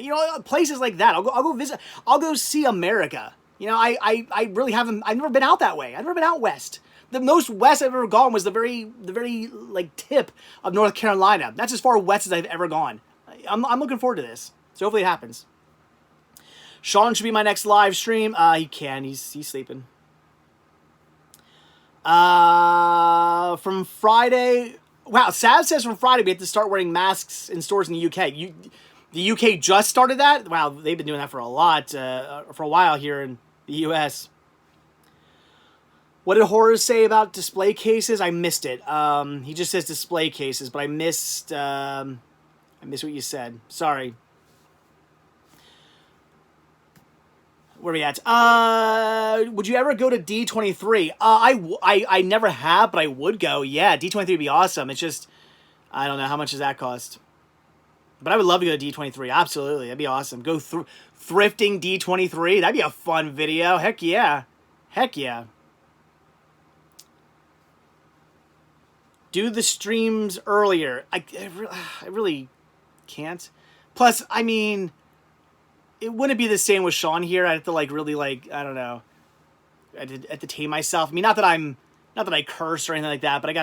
places like that. I'll go visit. I'll go see America. I really haven't, I've never been out that way. I've never been out west. The most west I've ever gone was the very like tip of North Carolina. That's as far west as I've ever gone. I'm looking forward to this. So hopefully it happens. Sean should be my next live stream. He can. He's sleeping. From Friday. Wow, Sav says from Friday we have to start wearing masks in stores in the UK. The UK just started that? Wow, they've been doing that for a while here in the US. What did Horace say about display cases? I missed it. He just says display cases, but I missed what you said. Sorry. Where are we at? Would you ever go to D23? I never have, but I would go. Yeah, D23 would be awesome. It's just, I don't know, how much does that cost? But I would love to go to D23. Absolutely, that'd be awesome. Go thrifting D23. That'd be a fun video. Heck yeah. Heck yeah. Do the streams earlier. I really Can't. Plus, I mean, it wouldn't be the same with Sean here. I'd have to like really like, I don't know. I have to tame myself. I mean, not that I curse or anything like that, but I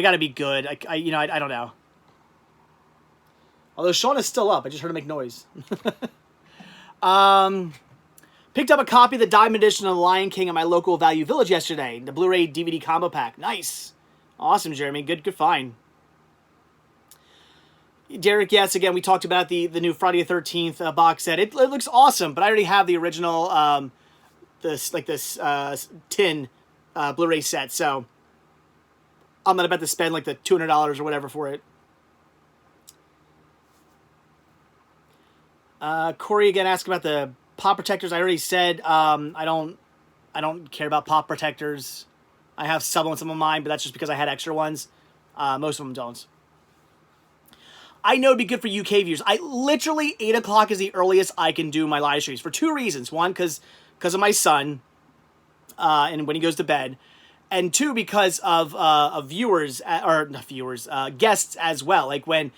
gotta be good. I don't know. Although Sean is still up, I just heard him make noise. Picked up a copy of the Diamond Edition of The Lion King at my local Value Village yesterday. The Blu-ray DVD combo pack. Nice. Awesome, Jeremy. Good find. Derek, yes, again, we talked about the new Friday the 13th box set. It looks awesome, but I already have the original, this tin Blu-ray set, so I'm not about to spend like the $200 or whatever for it. Corey again asked about the pop protectors. I already said I don't care about pop protectors. I have some on some of mine, but that's just because I had extra ones. Most of them don't. I know it'd be good for UK viewers. I literally 8 o'clock is the earliest I can do my live streams for 2 reasons. One, because of my son, and when he goes to bed, and 2, because of viewers or not viewers, guests as well. Like when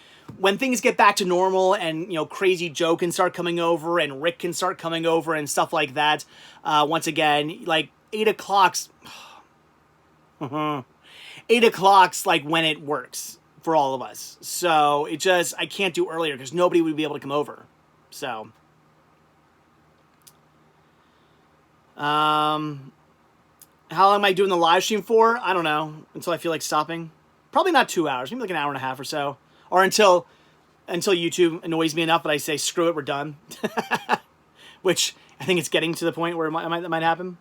things get back to normal, and Crazy Joe can start coming over, and Rick can start coming over, and stuff like that. Once again, like 8 o'clock's 8 o'clock's like when it works for all of us. So I can't do earlier because nobody would be able to come over. So, how long am I doing the live stream for? I don't know, until I feel like stopping. Probably not 2 hours, maybe like an hour and a half or so. Or until YouTube annoys me enough that I say, screw it, we're done. Which I think it's getting to the point where that might happen.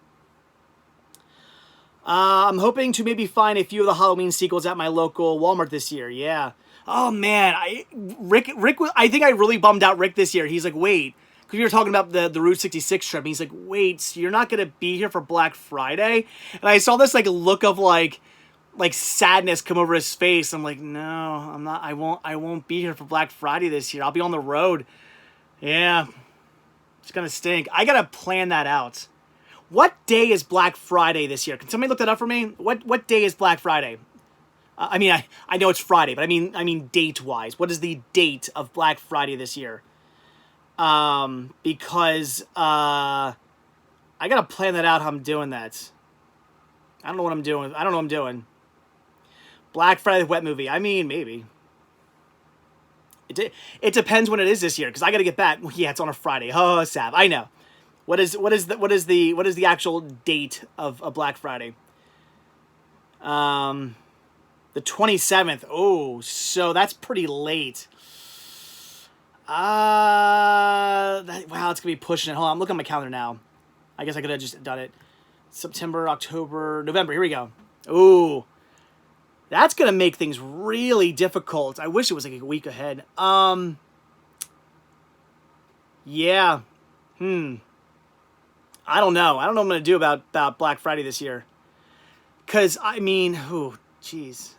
I'm hoping to maybe find a few of the Halloween sequels at my local Walmart this year. Yeah. Oh man, Rick. I think I really bummed out Rick this year. He's like, wait, because we were talking about the Route 66 trip. And he's like, wait, so you're not gonna be here for Black Friday? And I saw this like look of like sadness come over his face. I'm like, no, I'm not. I won't be here for Black Friday this year. I'll be on the road. Yeah, it's gonna stink. I gotta plan that out. What day is Black Friday this year? Can somebody look that up for me? What day is Black Friday? I mean, I know it's Friday, but I mean date-wise. What is the date of Black Friday this year? Because I gotta plan that out how I'm doing that. I don't know what I'm doing. Black Friday the Wet Movie. I mean, maybe. It depends when it is this year, because I gotta get back. Well, yeah, it's on a Friday. Oh, Sav. I know. What is the actual date of Black Friday? The 27th. Oh, so that's pretty late. Wow, it's gonna be pushing it. Hold on, I'm looking at my calendar now. I guess I could have just done it. September, October, November. Here we go. Ooh, that's gonna make things really difficult. I wish it was like a week ahead. Yeah. I don't know. I don't know what I'm going to do about Black Friday this year. Because, I mean, jeez.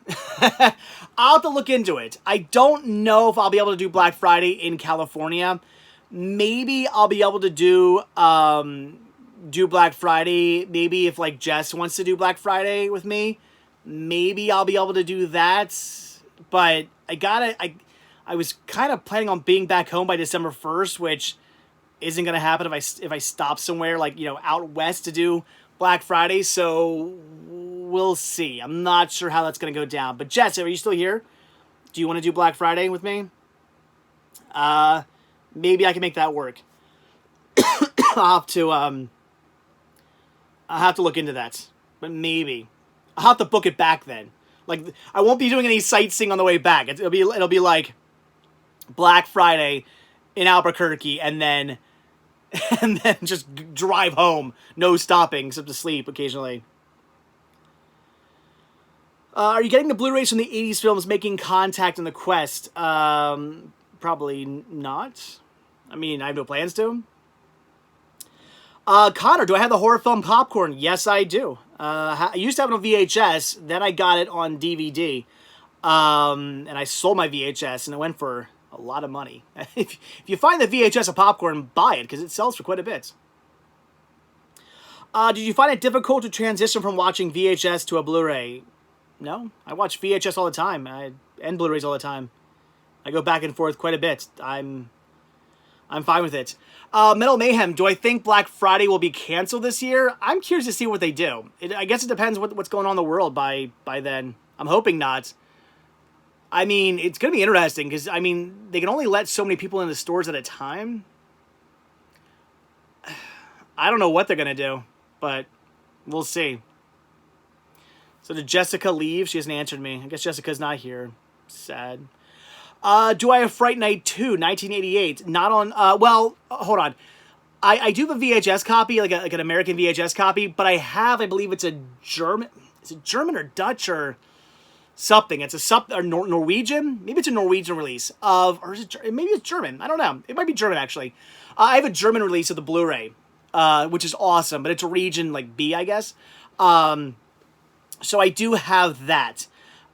I'll have to look into it. I don't know if I'll be able to do Black Friday in California. Maybe I'll be able to do Black Friday. Maybe if, like, Jess wants to do Black Friday with me. Maybe I'll be able to do that. But I was kind of planning on being back home by December 1st, which isn't gonna happen if I stop somewhere like out west to do Black Friday. So we'll see. I'm not sure how that's gonna go down. But Jess, are you still here? Do you want to do Black Friday with me? Maybe I can make that work. I'll have to look into that. But maybe I'll have to book it back then. Like I won't be doing any sightseeing on the way back. It'll be like Black Friday in Albuquerque, and then just drive home, no stopping except to sleep occasionally. Are you getting the Blu-rays from the 80s films Making Contact and The Quest? Probably not. I mean, I have no plans to. Connor, do I have the horror film Popcorn? Yes, I do. I used to have it on VHS, then I got it on DVD. And I sold my VHS, and it went for a lot of money. If you find the VHS of Popcorn, buy it, because it sells for quite a bit. Did you find it difficult to transition from watching VHS to a Blu-ray? No, I watch VHS all the time, and Blu-rays all the time. I go back and forth quite a bit. I'm fine with it. Metal Mayhem, do I think Black Friday will be canceled this year? I'm curious to see what they do. I guess it depends what's going on in the world by then. I'm hoping not. I mean, it's going to be interesting because, I mean, they can only let so many people in the stores at a time. I don't know what they're going to do, but we'll see. So did Jessica leave? She hasn't answered me. I guess Jessica's not here. Sad. Do I have Fright Night 2, 1988? Not on, well, hold on. I do have a VHS copy, like an American VHS copy, but I believe it's a German, is it German or Dutch or something? It's a Norwegian? Maybe it's a Norwegian release of, or is it, maybe it's German. I don't know. It might be German, actually. I have a German release of the Blu-ray, which is awesome, but it's a region, like, B, I guess. So I do have that.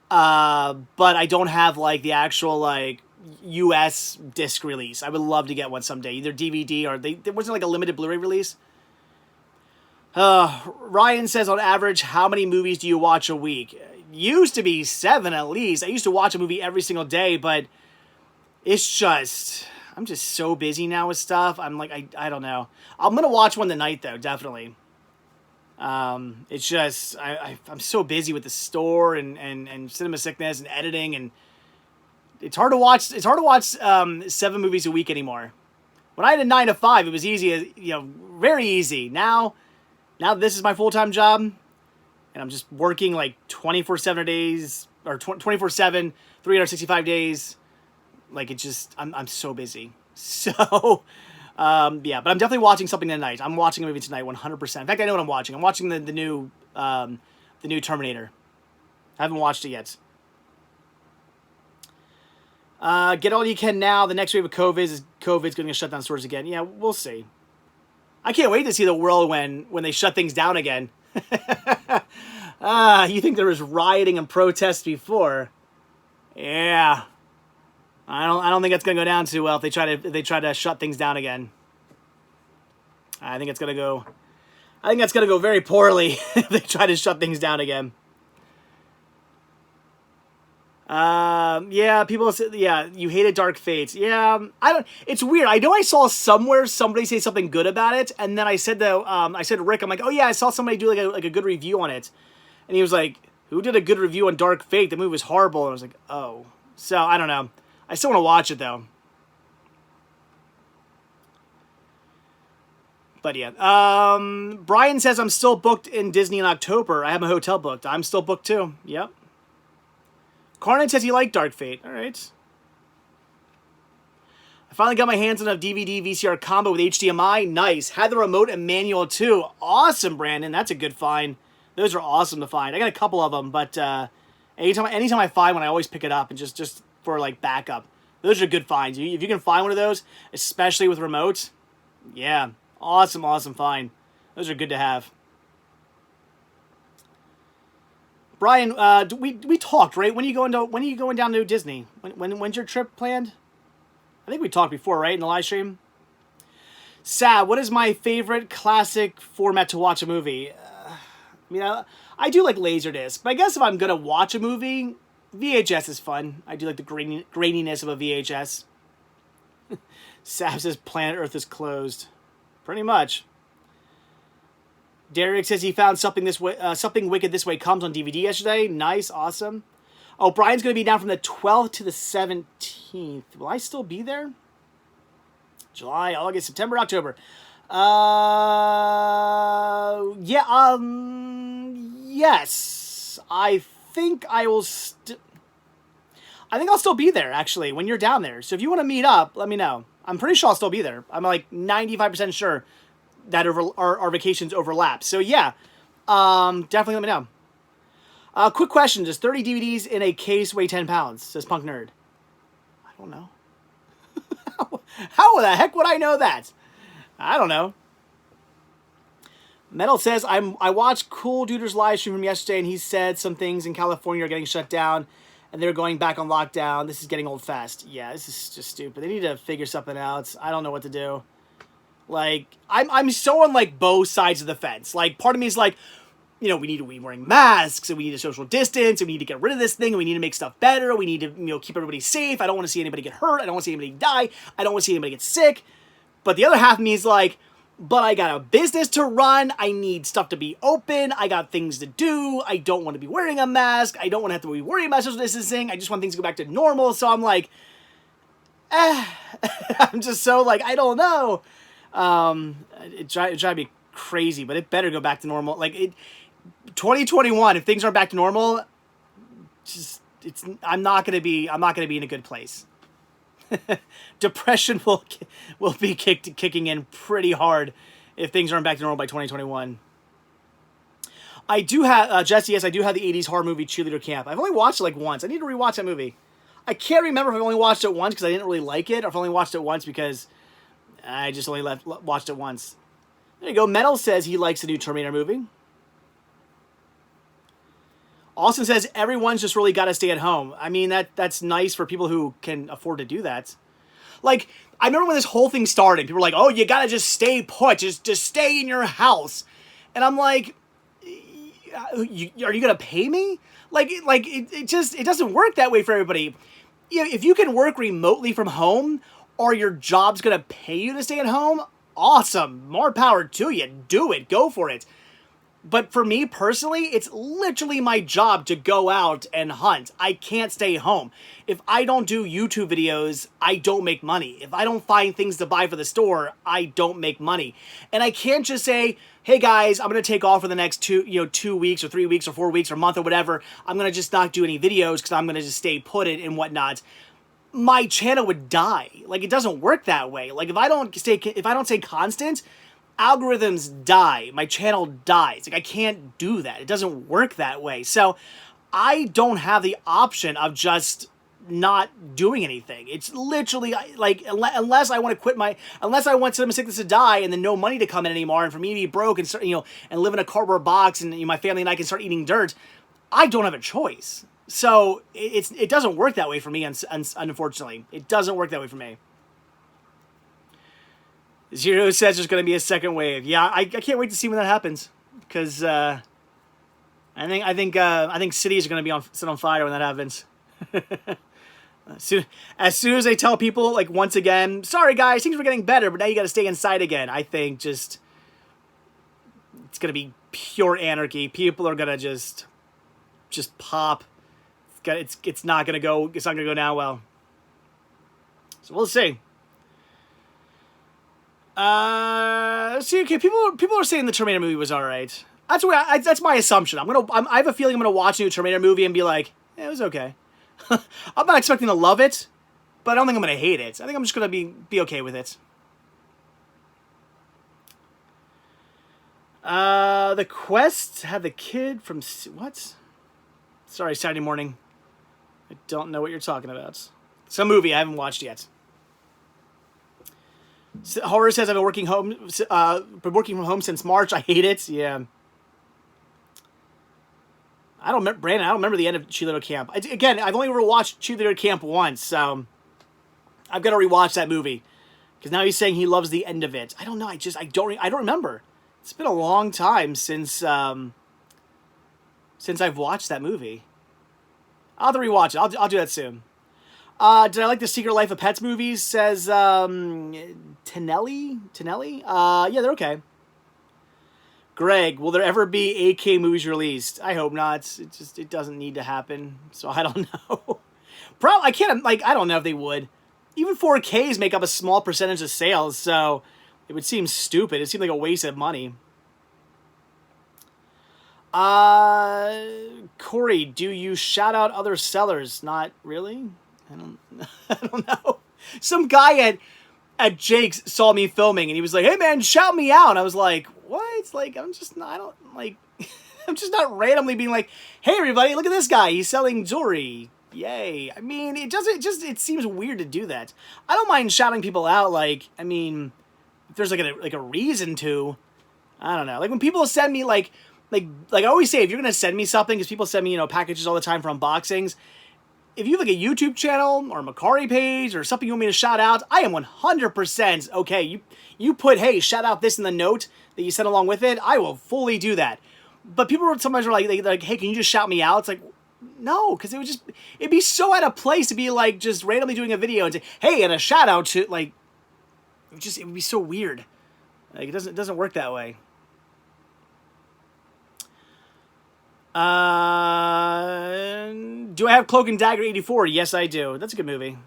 But I don't have, like, the actual, like, US disc release. I would love to get one someday. Either DVD or there wasn't, like, a limited Blu-ray release. Ryan says, on average, how many movies do you watch a week? Used to be 7 at least. I used to watch a movie every single day, but it's just, I'm just so busy now with stuff. I'm like, I don't know. I'm going to watch one tonight, though, definitely. It's just, I'm so busy with the store and cinema sickness and editing, and it's hard to watch 7 movies a week anymore. When I had a 9 to 5, it was easy, very easy. Now this is my full-time job, and I'm just working like 24/7 days, or 24/7, 365 days. Like, it's just, I'm so busy. So, yeah, but I'm definitely watching something tonight. I'm watching a movie tonight, 100%. In fact, I know what I'm watching. I'm watching the new Terminator. I haven't watched it yet. Get all you can now. The next wave of COVID's going to shut down stores again. Yeah, we'll see. I can't wait to see the world when they shut things down again. You think there was rioting and protests before? Yeah. I don't think it's gonna go down too well if they try to shut things down again. I think that's gonna go very poorly if they try to shut things down again. Yeah, people say, yeah, you hated Dark Fates. Yeah, it's weird. I know I saw somewhere somebody say something good about it, and then I said to Rick, I'm like, oh yeah, I saw somebody do like a good review on it, and he was like, who did a good review on Dark Fate? The movie was horrible. And I was like, oh. So I don't know. I still want to watch it though. But yeah, Brian says I'm still booked in Disney in October. I have my hotel booked. I'm still booked too. Yep. Carnage says he liked Dark Fate. All right. I finally got my hands on a DVD VCR combo with HDMI. Nice. Had the remote and manual too. Awesome, Brandon. That's a good find. Those are awesome to find. I got a couple of them, but anytime I find one, I always pick it up and just for like backup. Those are good finds. If you can find one of those, especially with remote, yeah, awesome find. Those are good to have. Brian, we talked, right? When are you going down to Disney? When's your trip planned? I think we talked before, right, in the live stream. Sad. What is my favorite classic format to watch a movie? I do like Laserdisc, but I guess if I'm gonna watch a movie, VHS is fun. I do like the graininess of a VHS. Sab says Planet Earth is closed. Pretty much. Derek says he found something Wicked This Way Comes on DVD yesterday. Nice, awesome. Oh, Brian's going to be down from the 12th to the 17th. Will I still be there? July, August, September, October. Yeah, yes. I think I will I think I'll still be there, actually, when you're down there. So if you want to meet up, let me know. I'm pretty sure I'll still be there. I'm like 95% sure that our vacations overlap. So yeah, definitely let me know. Quick question. Does 30 DVDs in a case weigh 10 pounds? Says Punk Nerd. I don't know. How the heck would I know that? I don't know. Metal says, I watched Cool Duder's live stream from yesterday, and he said some things in California are getting shut down, and they're going back on lockdown. This is getting old fast. Yeah, this is just stupid. They need to figure something out. I don't know what to do. Like, I'm so on, like, both sides of the fence. Like, part of me is like, you know, we need to be wearing masks, and we need to social distance, and we need to get rid of this thing, and we need to make stuff better, we need to, you know, keep everybody safe, I don't want to see anybody get hurt, I don't want to see anybody die, I don't want to see anybody get sick. But the other half of me is like, but I got a business to run, I need stuff to be open, I got things to do, I don't want to be wearing a mask, I don't want to have to be worrying about social distancing, I just want things to go back to normal, so I'm like, I'm just so like, I don't know. It drives me crazy, but it better go back to normal. Like, 2021, if things aren't back to normal, I'm not gonna be in a good place. Depression will be kicking in pretty hard if things aren't back to normal by 2021. I do have Jesse. Yes, I do have the 80s horror movie Cheerleader Camp. I've only watched it like once. I need to rewatch that movie. I can't remember if I only watched it once because I didn't really like it, or if I only watched it once because I just only watched it once. There you go. Metal says he likes the new Terminator movie. Austin says everyone's just really got to stay at home. I mean, that's nice for people who can afford to do that. Like, I remember when this whole thing started, people were like, oh, you got to just stay put. Just stay in your house. And I'm like, are you going to pay me? It doesn't work that way for everybody. You know, if you can work remotely from home, or your job's going to pay you to stay at home, awesome. More power to you. Do it. Go for it. But for me personally, it's literally my job to go out and hunt. I can't stay home. If I don't do YouTube videos, I don't make money. If I don't find things to buy for the store, I don't make money. And I can't just say, hey guys, I'm going to take off for the next 2 weeks or 3 weeks or 4 weeks or month or whatever. I'm going to just not do any videos because I'm going to just stay put it and whatnot. My channel would die. Like, it doesn't work that way. Like, if I don't stay constant, algorithms die. My channel dies. Like, I can't do that. It doesn't work that way. So I don't have the option of just not doing anything. It's literally like, unless I want to unless I want some sickness to die and then no money to come in anymore, and for me to be broke and start, and live in a cardboard box, and my family and I can start eating dirt, I don't have a choice. So it doesn't work that way for me, unfortunately. It doesn't work that way for me. Zero says there's going to be a second wave. Yeah, I can't wait to see when that happens, because I think cities are going to be set on fire when that happens. As soon as they tell people, like, once again, sorry guys, things were getting better, but now you got to stay inside again, I think it's going to be pure anarchy. People are going to just pop. It's not going to go down well. So we'll see. See, okay, people are saying the Terminator movie was all right. That's my assumption. I have a feeling I'm gonna watch a new Terminator movie and be like, it was okay. I'm not expecting to love it, but I don't think I'm gonna hate it. I think I'm just gonna be okay with it. The Quest had the kid from what? Sorry, Saturday morning. I don't know what you're talking about. Some movie I haven't watched yet. Horror says I've been working from home since March. I hate it. Yeah. I don't remember, Brandon. I don't remember the end of Cheerleader Camp. Again, I've only ever watched Cheerleader Camp once, so I've got to rewatch that movie, because now he's saying he loves the end of it. I don't know. I don't remember. It's been a long time since I've watched that movie. I'll have to rewatch it. I'll do that soon. Did I like the Secret Life of Pets movies? Says Tinelli. Yeah, they're okay. Greg, will there ever be 8K movies released? I hope not. It doesn't need to happen. So I don't know. I don't know if they would. Even 4Ks make up a small percentage of sales, so it would seem stupid. It seemed like a waste of money. Corey, do you shout out other sellers? Not really. I don't know. Some guy at Jake's saw me filming and he was like, "Hey man, shout me out." And I was like, "What?" Like, I'm just not randomly being like, "Hey everybody, look at this guy. He's selling jewelry. Yay." I mean, it seems weird to do that. I don't mind shouting people out, like, I mean, if there's like a reason to. I don't know. Like when people send me like I always say, if you're going to send me something, because people send me, packages all the time for unboxings. If you have like a YouTube channel or a McKay page or something you want me to shout out, I am 100% okay. You put, hey, shout out this in the note that you sent along with it, I will fully do that. But people sometimes are like, hey, can you just shout me out? It's like, no, because it'd be so out of place to be like just randomly doing a video and say, hey, and a shout out to like, it would be so weird. Like it doesn't work that way. Do I have Cloak and Dagger 84? Yes, I do. That's a good movie.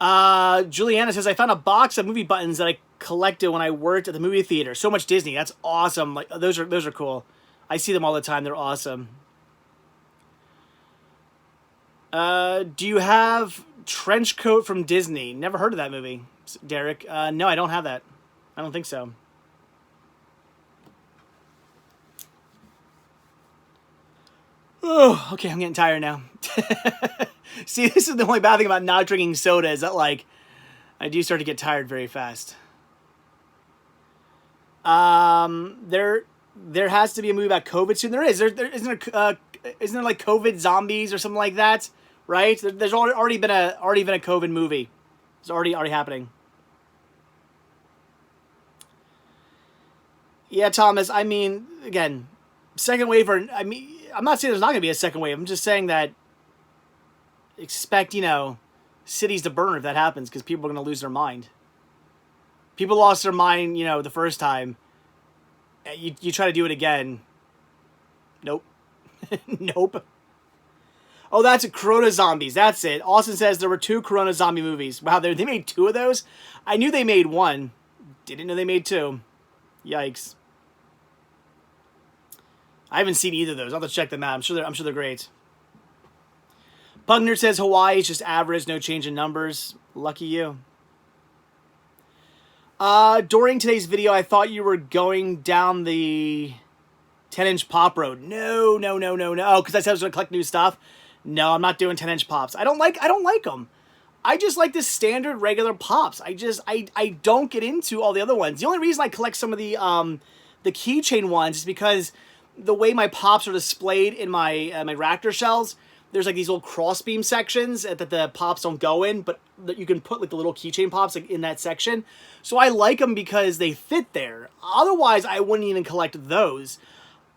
Juliana says, I found a box of movie buttons that I collected when I worked at the movie theater. So much Disney. That's awesome. Like those are cool. I see them all the time. They're awesome. Do you have Trench Coat from Disney? Never heard of that movie, Derek. No, I don't have that. I don't think so. Oh, okay, I'm getting tired now. See, this is the only bad thing about not drinking soda is that, like, I do start to get tired very fast. There has to be a movie about COVID soon. There is. Isn't there like COVID zombies or something like that? Right? There's already been a COVID movie. It's already happening. Yeah, Thomas. I mean, again, second wave I'm not saying there's not going to be a second wave. I'm just saying that expect, cities to burn if that happens because people are going to lose their mind. People lost their mind, the first time. You try to do it again. Nope. Nope. Oh, that's a Corona Zombies. That's it. Austin says there were 2 Corona Zombie movies. Wow, they made 2 of those? I knew they made 1. Didn't know they made 2. Yikes. I haven't seen either of those. I'll have to check them out. I'm sure they're great. Pugner says Hawaii is just average, no change in numbers. Lucky you. During today's video, I thought you were going down the 10-inch pop road. No. Oh, because I said I was going to collect new stuff. No, I'm not doing 10-inch pops. I don't like them. I just like the standard regular pops. I don't get into all the other ones. The only reason I collect some of the keychain ones is because the way my pops are displayed in my Raptor shells, there's like these little crossbeam sections that the pops don't go in, but that you can put like the little keychain pops like in that section. So I like them because they fit there. Otherwise, I wouldn't even collect those.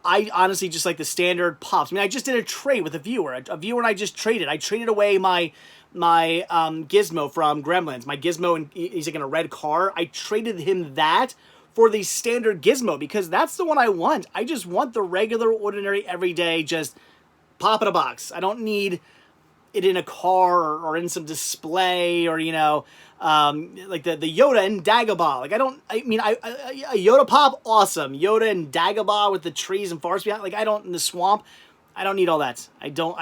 I honestly just like the standard pops. I mean, I just did a trade with a viewer. A viewer and I just traded. I traded away my Gizmo from Gremlins. My Gizmo, and he's like in a red car. I traded him that for the standard Gizmo because that's the one I want. I just want the regular, ordinary, everyday, just pop in a box. I don't need it in a car or in some display or, like the Yoda and Dagobah. Like a Yoda pop, awesome. Yoda and Dagobah with the trees and forests behind. Like in the swamp. I don't need all that. I don't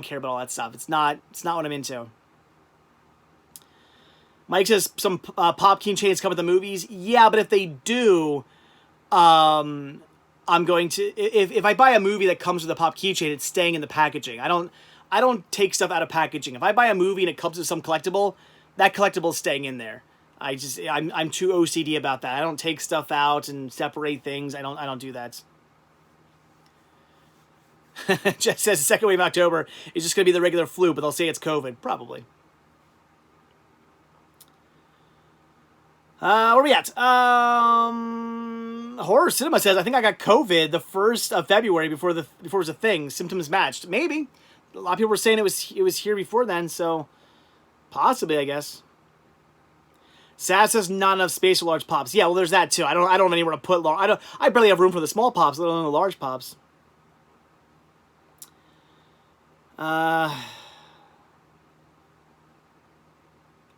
care about all that stuff. It's not what I'm into. Mike says some pop keychains come with the movies. Yeah, but if they do, I'm going to if I buy a movie that comes with a pop keychain, it's staying in the packaging. I don't take stuff out of packaging. If I buy a movie and it comes with some collectible, that collectible is staying in there. I'm too OCD about that. I don't take stuff out and separate things. I don't do that. Jeff says the second wave of October is just going to be the regular flu, but they'll say it's COVID. Probably. Where are we at? Horror Cinema says, I think I got COVID the 1st of February before it was a thing. Symptoms matched. Maybe. A lot of people were saying it was here before then, so possibly, I guess. Sass says not enough space for large pops. Yeah, well, there's that too. I don't have anywhere to put I barely have room for the small pops, let alone the large pops.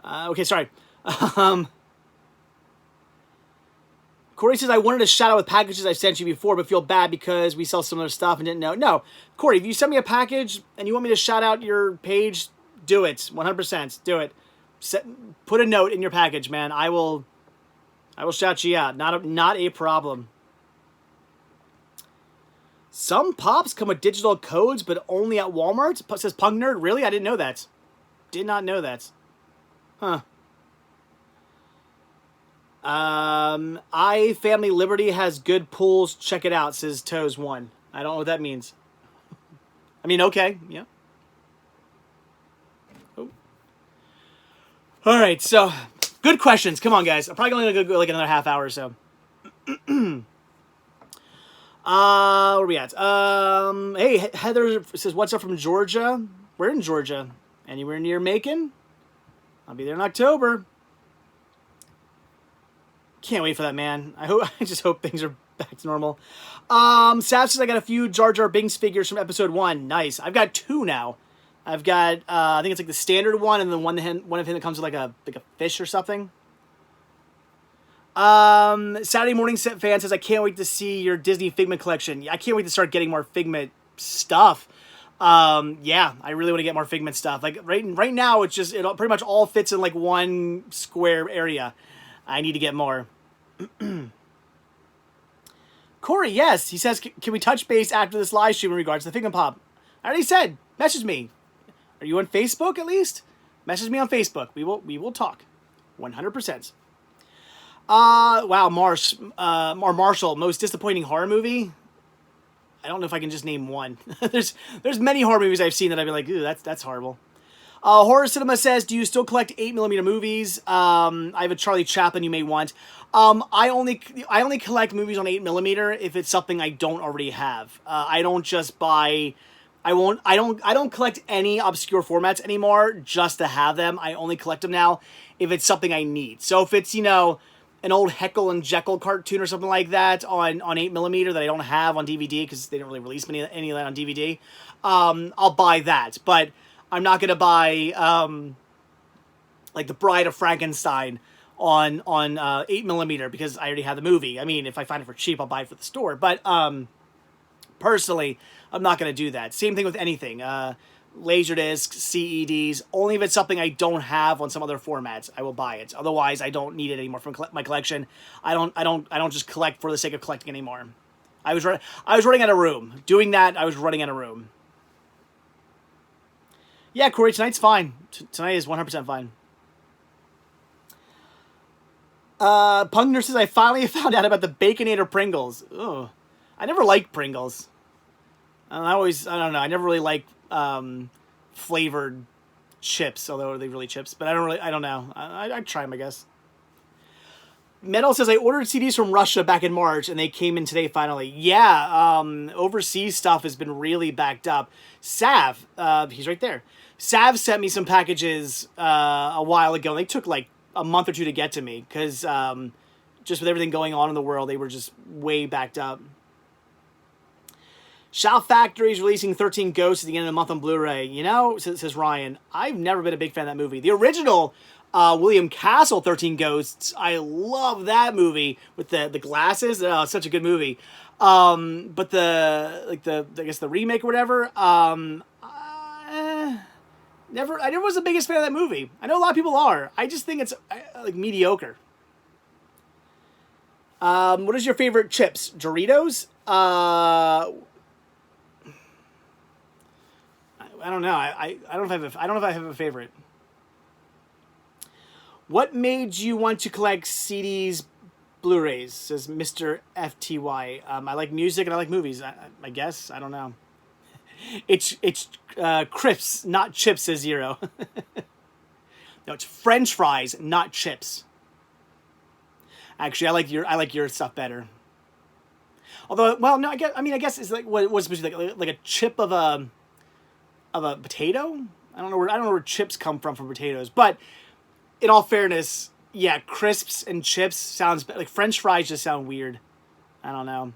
Okay, sorry. Corey says, I wanted to shout out with packages I sent you before, but feel bad because we sell similar stuff and didn't know. No, Corey, if you send me a package and you want me to shout out your page, do it. 100%. Do it. Put a note in your package, man. I will shout you out. Not a problem. Some pops come with digital codes, but only at Walmart. Says Punk Nerd. Really? I didn't know that. Did not know that. Huh. Family Liberty has good pools. Check it out, says Toes1. I don't know what that means. I mean, okay. Yeah. Oh. All right, so good questions. Come on, guys. I'm probably only going to go like another half hour or so. Where are we at? Hey, Heather says, what's up from Georgia? We're in Georgia. Anywhere near Macon? I'll be there in October. Can't wait for that, man. I just hope things are back to normal. Sav says I got a few Jar Jar Binks figures from episode 1. Nice. I've got 2 now. I've got I think it's like the standard one and the one of him that comes with like a fish or something. Saturday Morning Set fan says I can't wait to see your Disney Figment collection. I can't wait to start getting more Figment stuff. Yeah, I really want to get more Figment stuff. Like right now, it pretty much all fits in like one square area. I need to get more. Corey, yes, he says, can we touch base after this live stream in regards to the Figment Pop? I already said, message me. Are you on Facebook at least? Message me on Facebook. We will talk. 100%. Wow, Marshall, most disappointing horror movie? I don't know if I can just name one. There's many horror movies I've seen that I've been like, ooh, that's horrible. Horror Cinema says, do you still collect 8mm movies? I have a Charlie Chaplin you may want. I only collect movies on 8mm if it's something I don't already have. I don't just buy. I don't collect any obscure formats anymore just to have them. I only collect them now if it's something I need. So if it's, an old Heckle and Jekyll cartoon or something like that on 8mm that I don't have on DVD because they didn't really release any of that on DVD, I'll buy that. But I'm not gonna buy like The Bride of Frankenstein on 8mm because I already have the movie. I mean, if I find it for cheap, I'll buy it for the store. But personally, I'm not gonna do that. Same thing with anything. Laserdiscs, CEDs. Only if it's something I don't have on some other formats, I will buy it. Otherwise, I don't need it anymore from my collection. I don't just collect for the sake of collecting anymore. I was running out of room. Doing that, I was running out of room. Yeah, Corey, tonight's fine. Tonight is 100% fine. Punk says, I finally found out about the Baconator Pringles. Ugh. I never liked Pringles. I don't know. I never really liked flavored chips, although are they really chips? But I don't know. I'd try them, I guess. Metal says, I ordered CDs from Russia back in March, and they came in today finally. Yeah, overseas stuff has been really backed up. Sav, he's right there. Sav sent me some packages a while ago. They took like a month or two to get to me, because just with everything going on in the world, they were just way backed up. Shout Factory is releasing 13 Ghosts at the end of the month on Blu-ray. Says Ryan, I've never been a big fan of that movie. The original William Castle 13 Ghosts, I love that movie with the glasses. Oh, it's such a good movie. But the remake or whatever, I never was the biggest fan of that movie. I know a lot of people are. I just think it's like mediocre. What is your favorite chips? Doritos? I don't know. I don't know if I have a favorite. What made you want to collect CDs, Blu-rays? Says Mr. FTY. I like music and I like movies. I guess. I don't know. It's crisps, not chips, says Zero. No, it's French fries, not chips. Actually, I like your stuff better. Although, well, no, I guess it's like what's supposed to be like a chip of a potato. I don't know where chips come from potatoes, but in all fairness, yeah, crisps and chips sounds like French fries just sound weird. I don't know.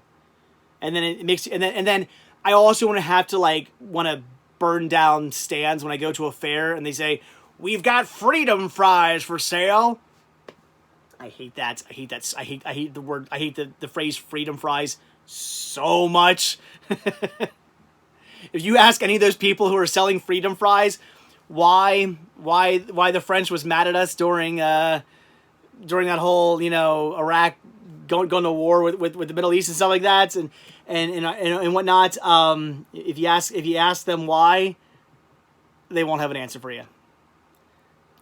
And then it makes and then I also want to burn down stands when I go to a fair and they say, "We've got freedom fries for sale." I hate that. I hate the phrase freedom fries so much. If you ask any of those people who are selling freedom fries why the French was mad at us during that whole Iraq going to war with the Middle East and stuff like that and whatnot, if you ask them why, they won't have an answer for you.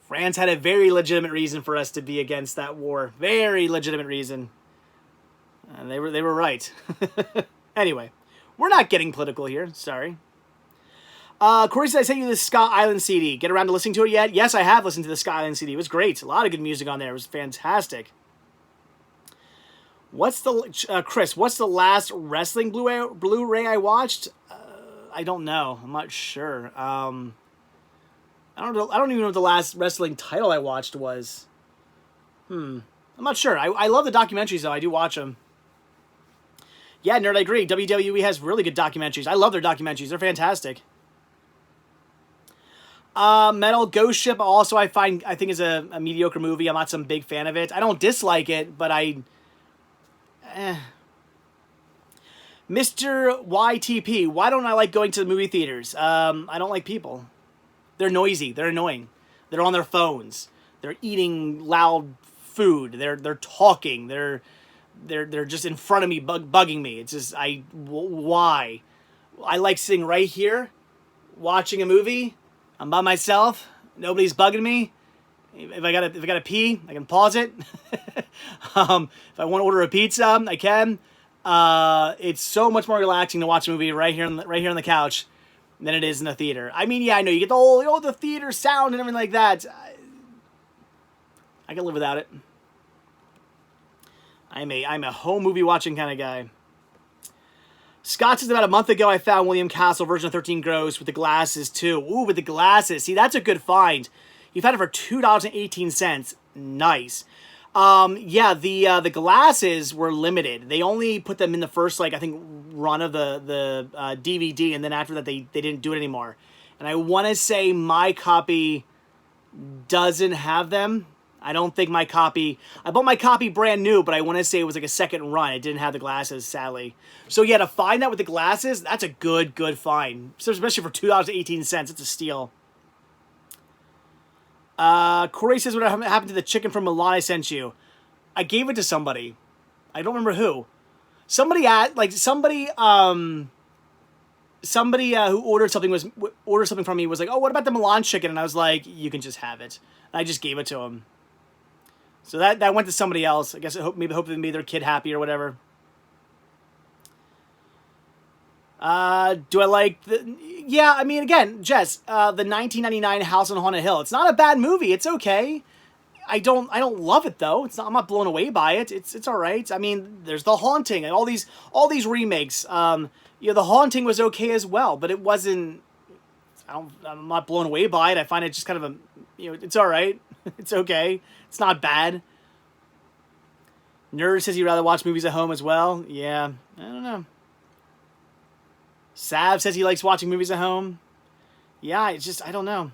France had a very legitimate reason for us to be against that war. Very legitimate reason. And they were right. Anyway, we're not getting political here. Sorry. Corey said, I sent you the Scott Island CD. Get around to listening to it yet? Yes, I have listened to the Scott Island CD. It was great. A lot of good music on there. It was fantastic. What's the Chris? What's the last wrestling Blu-ray I watched? I don't know. I'm not sure. I don't know. I don't even know what the last wrestling title I watched was. I'm not sure. I love the documentaries though. I do watch them. Yeah, nerd, I agree. WWE has really good documentaries. I love their documentaries. They're fantastic. Metal Ghost Ship also I think is a mediocre movie. I'm not some big fan of it. I don't dislike it, but Mr. YTP, why don't I like going to the movie theaters? I don't like people. They're noisy. They're annoying. They're on their phones. They're eating loud food. They're talking. They're just in front of me, bugging me. It's just why? I like sitting right here, watching a movie. I'm by myself. Nobody's bugging me. If I gotta pee, I can pause it. If I want to order a pizza, I can. It's so much more relaxing to watch a movie right here on the couch than it is in the theater. I mean, yeah, I know you get the whole the theater sound and everything like that. I can live without it. I'm a home movie watching kind of guy. Scott says about a month ago I found William Castle version of 13 Gross with the glasses too. Ooh, with the glasses. See, that's a good find. You found it for $2.18. Nice. Yeah, the glasses were limited. They only put them in the first, I think, run of the DVD, and then after that they didn't do it anymore. And I want to say my copy doesn't have them. I don't think my copy... I bought my copy brand new, but I want to say it was a second run. It didn't have the glasses, sadly. So yeah, to find that with the glasses, that's a good find. So especially for $2.18, it's a steal. Corey says, what happened to the chicken from Milan I sent you? I gave it to somebody. I don't remember who. Somebody who ordered something from me was like, oh, what about the Milan chicken? And I was like, you can just have it. And I just gave it to him. So that went to somebody else. I guess hopefully they made their kid happy or whatever. Do I like the... Yeah, I mean, again, Jess, the 1999 House on Haunted Hill. It's not a bad movie. It's okay. I don't love it though. I'm not blown away by it. It's all right. I mean, there's The Haunting and all these remakes. The Haunting was okay as well, but it wasn't... I'm not blown away by it. I find it just kind of it's all right. It's okay. It's not bad. Nerd says he'd rather watch movies at home as well. Yeah, I don't know. Sav says he likes watching movies at home. Yeah, it's just, I don't know.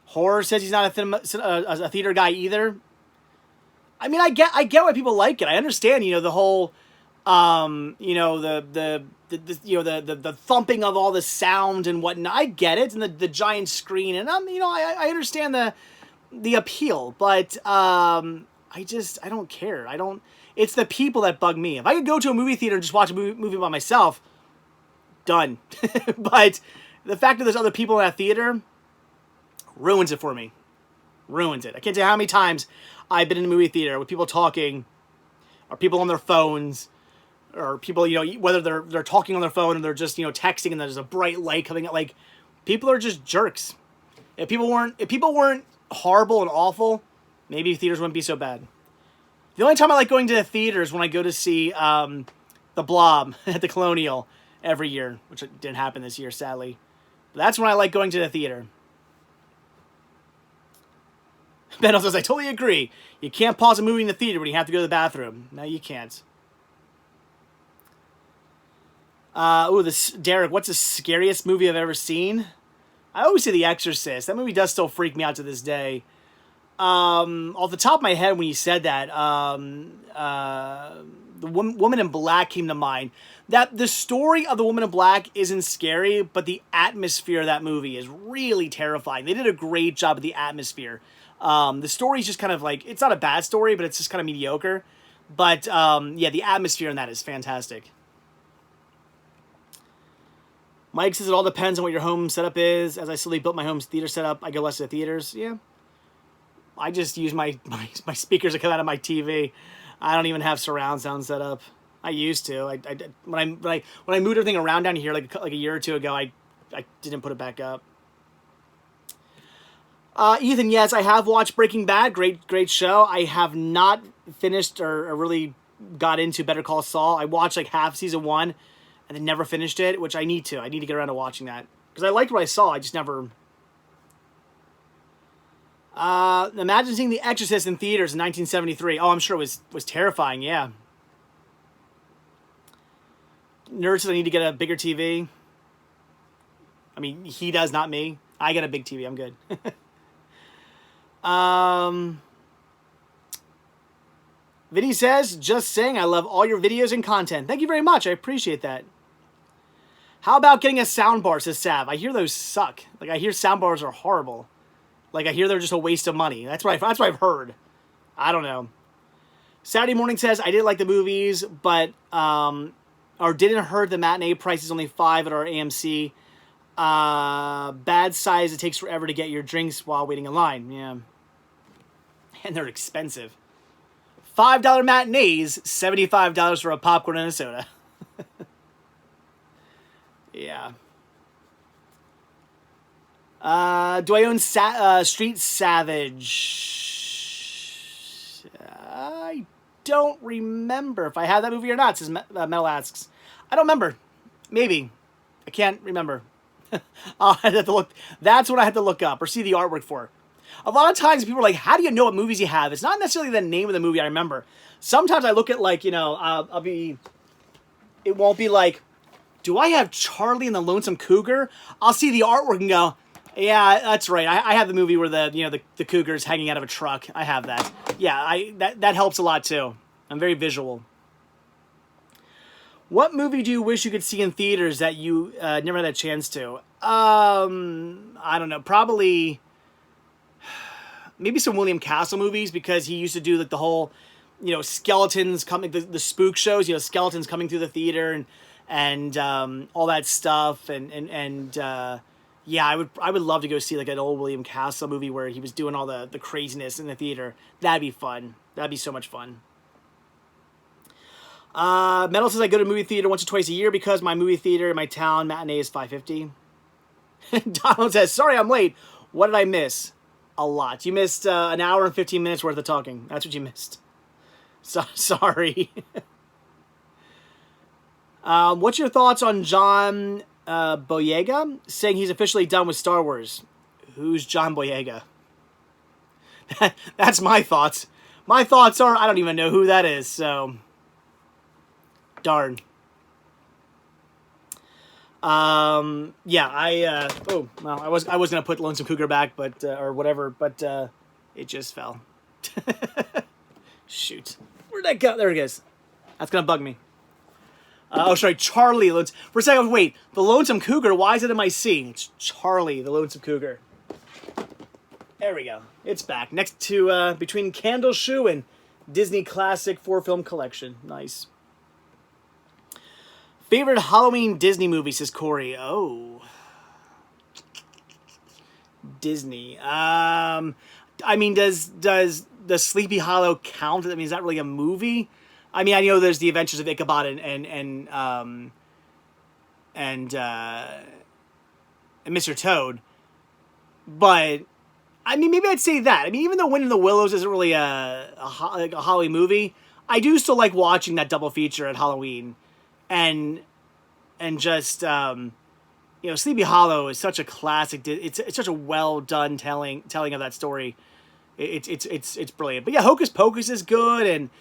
Horror says he's not a theater guy either. I mean, I get why people like it. I understand, the whole, the thumping of all the sound and whatnot. I get it, and the giant screen, and I understand the appeal, but I don't care. It's the people that bug me. If I could go to a movie theater and just watch a movie by myself, done. But the fact that there's other people in that theater ruins it for me. Ruins it. I can't tell you how many times I've been in a movie theater with people talking, or people on their phones, or people, whether they're talking on their phone and they're just, texting and there's a bright light coming out. Like, people are just jerks. If people weren't horrible and awful, maybe theaters wouldn't be so bad. The only time I like going to the theater is when I go to see The Blob at the Colonial every year, which didn't happen this year, sadly. But that's when I like going to the theater. Ben says, I totally agree. You can't pause a movie in the theater when you have to go to the bathroom. No, you can't. Derek, what's the scariest movie I've ever seen? I always say The Exorcist. That movie does still freak me out to this day. Off the top of my head, when you said that, the Woman in Black came to mind. That the story of the Woman in Black isn't scary, but the atmosphere of that movie is really terrifying. They did a great job with the atmosphere. The story's just kind of it's not a bad story, but it's just kind of mediocre. But yeah, the atmosphere in that is fantastic. Mike says it all depends on what your home setup is. As I slowly built my home theater setup, I go less to the theaters. Yeah. I just use my speakers that come out of my TV. I don't even have surround sound set up. I used to. When I moved everything around down here like a year or two ago, I didn't put it back up. Ethan, yes, I have watched Breaking Bad. Great show. I have not finished or really got into Better Call Saul. I watched like half season 1 and then never finished it, which I need to. I need to get around to watching that. Because I liked what I saw, I just never... imagine seeing The Exorcist in theaters in 1973. Oh, I'm sure it was terrifying, yeah. Nerd says I need to get a bigger TV. I mean, he does, not me. I get a big TV, I'm good. Vinny says, just saying, I love all your videos and content. Thank you very much, I appreciate that. How about getting a soundbar, says Sav. I hear those suck. Like, I hear soundbars are horrible. Like, I hear they're just a waste of money. That's what I've heard. I don't know. Saturday Morning says, I didn't like the movies, but, or didn't hurt the matinee price is only $5 at our AMC. Bad size, it takes forever to get your drinks while waiting in line. Yeah. And they're expensive. $5 matinees, $75 for a popcorn and a soda. Yeah. Do I own Street Savage? I don't remember if I have that movie or not, says Metal asks. I don't remember. Maybe. I can't remember. I'll have to look. That's what I have to look up or see the artwork for. A lot of times people are like, how do you know what movies you have? It's not necessarily the name of the movie I remember. Sometimes I look at like, you know, it won't be like, do I have Charlie and the Lonesome Cougar? I'll see the artwork and go, yeah, that's right. I have the movie where the cougar's hanging out of a truck. I have that. Yeah, that helps a lot too. I'm very visual. What movie do you wish you could see in theaters that you never had a chance to? I don't know. Probably maybe some William Castle movies, because he used to do like the whole, you know, skeletons coming, the spook shows, you know, skeletons coming through the theater and all that stuff. And yeah, I would love to go see like an old William Castle movie where he was doing all the craziness in the theater. That'd be fun. That'd be so much fun. Metal says I go to movie theater once or twice a year because my movie theater in my town matinee is $5.50. Donald says, sorry I'm late. What did I miss? A lot. You missed an hour and 15 minutes worth of talking. That's what you missed. So, sorry. What's your thoughts on John Boyega saying he's officially done with Star Wars? Who's John Boyega? That's my thoughts. My thoughts are I don't even know who that is, so... Darn. Yeah, I was gonna put Lonesome Cougar back, but or whatever, but it just fell. Shoot, where'd that go? There it goes. That's gonna bug me. Oh, sorry, Charlie. For a second, wait. The Lonesome Cougar. Why is it in my C? It's Charlie, the Lonesome Cougar. There we go. It's back next to between Candle Shoe and Disney Classic 4-film collection. Nice. Favorite Halloween Disney movie, says Corey. Oh. Disney. I mean, does the Sleepy Hollow count? I mean, is that really a movie? I mean, I know there's the Adventures of Ichabod and Mr. Toad, but I mean, maybe I'd say that. I mean, even though Wind in the Willows isn't really a Halloween movie, I do still like watching that double feature at Halloween. And just, you know, Sleepy Hollow is such a classic. It's such a well done telling of that story. It's brilliant. But yeah, Hocus Pocus is good, and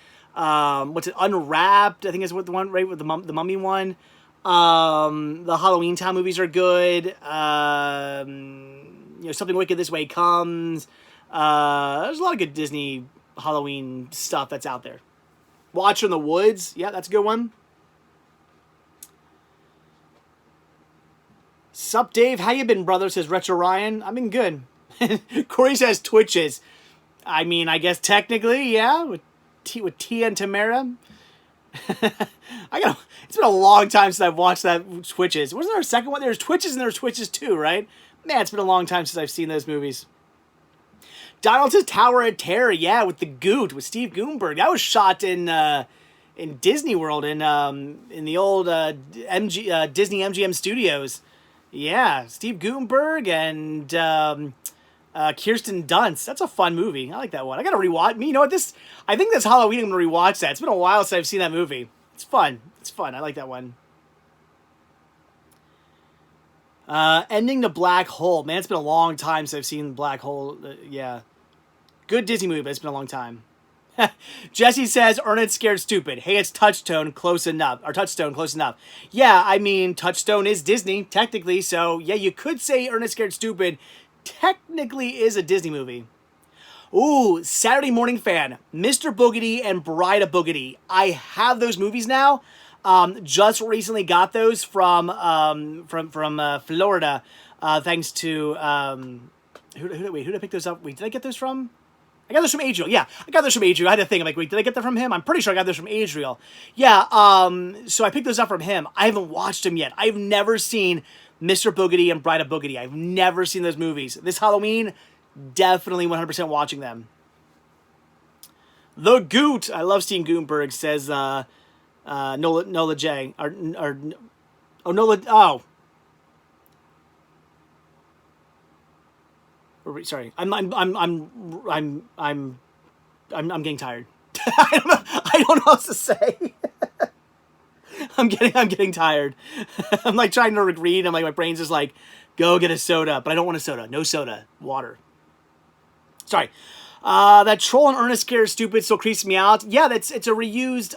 what's it? Unwrapped, I think is what the one right with the Mummy one. The Halloween Town movies are good. You know, Something Wicked This Way Comes. There's a lot of good Disney Halloween stuff that's out there. Watcher in the Woods, yeah, that's a good one. Sup, Dave? How you been, brother? Says Retro Ryan. I've been good. Corey says Twitches. I mean, I guess technically, yeah, with Tia and Tamara. It's been a long time since I've watched that Twitches. Wasn't there a second one? There's Twitches and there's Twitches 2, right? Man, it's been a long time since I've seen those movies. Donald says Tower of Terror, yeah, with the Goot, with Steve Guttenberg. That was shot in Disney World, in the old Disney MGM studios. Yeah, Steve Guttenberg and Kirsten Dunst. That's a fun movie. I like that one. I gotta rewatch. You know what? I think this Halloween I'm gonna rewatch that. It's been a while since I've seen that movie. It's fun. It's fun. I like that one. Ending the Black Hole. Man, it's been a long time since I've seen Black Hole. Yeah. Good Disney movie, but it's been a long time. Jesse says, Ernest Scared Stupid. Hey, it's Touchstone, close enough. Or Touchstone, close enough. Yeah, I mean, Touchstone is Disney, technically. So, yeah, you could say Ernest Scared Stupid technically is a Disney movie. Ooh, Saturday Morning Fan. Mr. Boogedy and Bride of Boogedy. I have those movies now. Just recently got those from Florida, thanks to who did I pick those up? Wait, did I get those from? I got those from Adriel. Yeah, I got those from Adriel. I had to think. I'm like, wait, did I get them from him? I'm pretty sure I got those from Adriel. Yeah. So I picked those up from him. I haven't watched them yet. I've never seen Mr. Boogedy and Bride of Boogedy. I've never seen those movies. This Halloween, definitely 100% watching them. The Goot. I love seeing Gutenberg, says Nola J. Sorry, I'm getting tired. I don't know what to say. I'm getting tired. I'm like trying to read. I'm like, my brain's just like, go get a soda, but I don't want a soda. No soda, water. Sorry. That Troll and Ernest Scared Stupid still creeps me out. Yeah, it's a reused.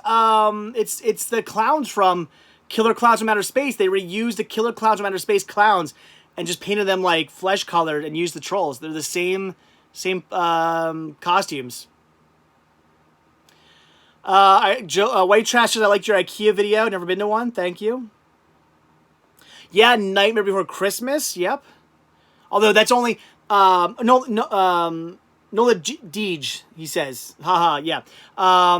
It's the clowns from Killer Clowns from Outer Space. They reused the Killer Clowns from Outer Space clowns and just painted them like flesh colored and used the trolls. They're the same costumes. White Trash says, I liked your IKEA video. Never been to one. Thank you. Yeah, Nightmare Before Christmas. Yep. Although that's only Nola Deej, he says. Haha, yeah. Yeah,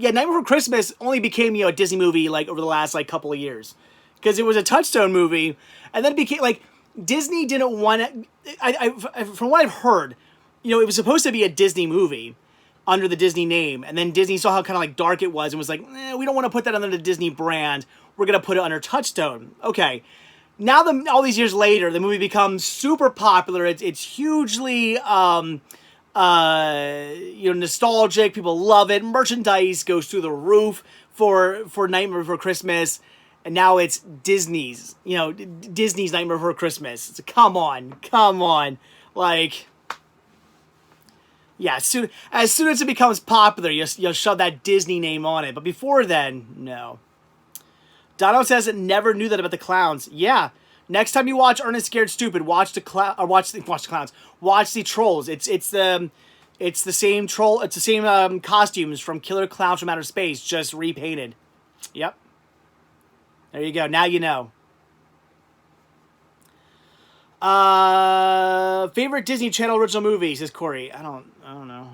Nightmare Before Christmas only became, a Disney movie like over the last like couple of years. Because it was a Touchstone movie, and then it became like Disney didn't want it. From what I've heard, it was supposed to be a Disney movie under the Disney name, and then Disney saw how kind of like dark it was and was like, we don't want to put that under the Disney brand. We're gonna put it under Touchstone. Okay, now all these years later, the movie becomes super popular. It's hugely nostalgic. People love it. Merchandise goes through the roof for Nightmare Before Christmas. And now it's Disney's, Disney's Nightmare Before Christmas. It's come on. Like, yeah, as soon as it becomes popular, you'll shove that Disney name on it. But before then, no. Donald says it never knew that about the clowns. Yeah. Next time you watch Ernest Scared Stupid, watch the clowns. Watch the trolls. It's the same troll. It's the same costumes from Killer Clowns from Outer Space, just repainted. Yep. There you go. Now you know. Favorite Disney Channel original movie, says Corey. I don't know.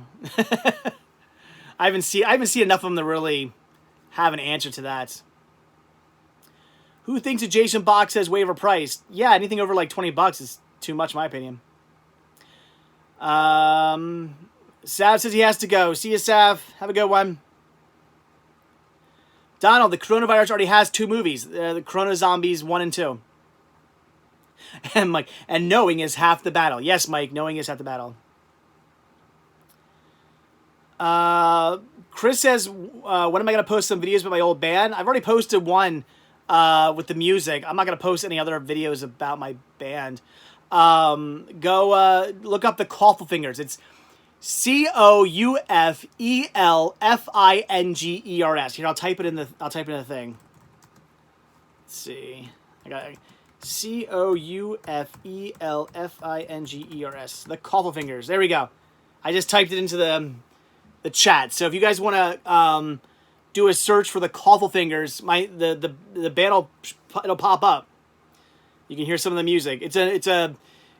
I haven't seen enough of them to really have an answer to that. Who thinks a Jason box says waiver price? Yeah, anything over like $20 is too much, in my opinion. Sav says he has to go. See you, Sav. Have a good one. Donald, the coronavirus already has 2 movies. The Corona Zombies 1 and 2. And Mike, and knowing is half the battle. Yes, Mike, knowing is half the battle. Chris says, when am I going to post some videos with my old band? I've already posted one with the music. I'm not going to post any other videos about my band. Go look up the Coffle Fingers. It's COUFELFINGERS. Here, I'll type it in the thing. Let's see. I got COUFELFINGERS. The Coffle Fingers. There we go. I just typed it into the chat. So if you guys want to do a search for the Coffle Fingers, the band it'll pop up. You can hear some of the music. It's a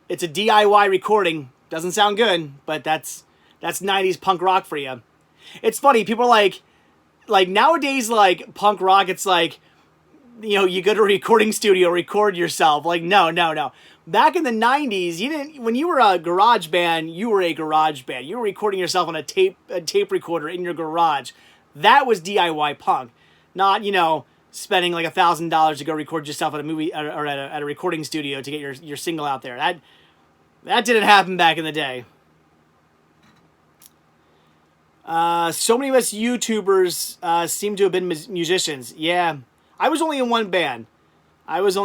DIY recording. Doesn't sound good, but that's 90s punk rock for you. It's funny, people are like nowadays, like punk rock, it's like, you go to a recording studio, record yourself. Like, no. Back in the 90s, when you were a garage band, you were a garage band. You were recording yourself on a tape recorder in your garage. That was DIY punk. Not, spending like $1,000 to go record yourself at a movie or at a recording studio to get your single out there. That didn't happen back in the day. So many of us YouTubers seem to have been musicians. Yeah, I was only in one band. That was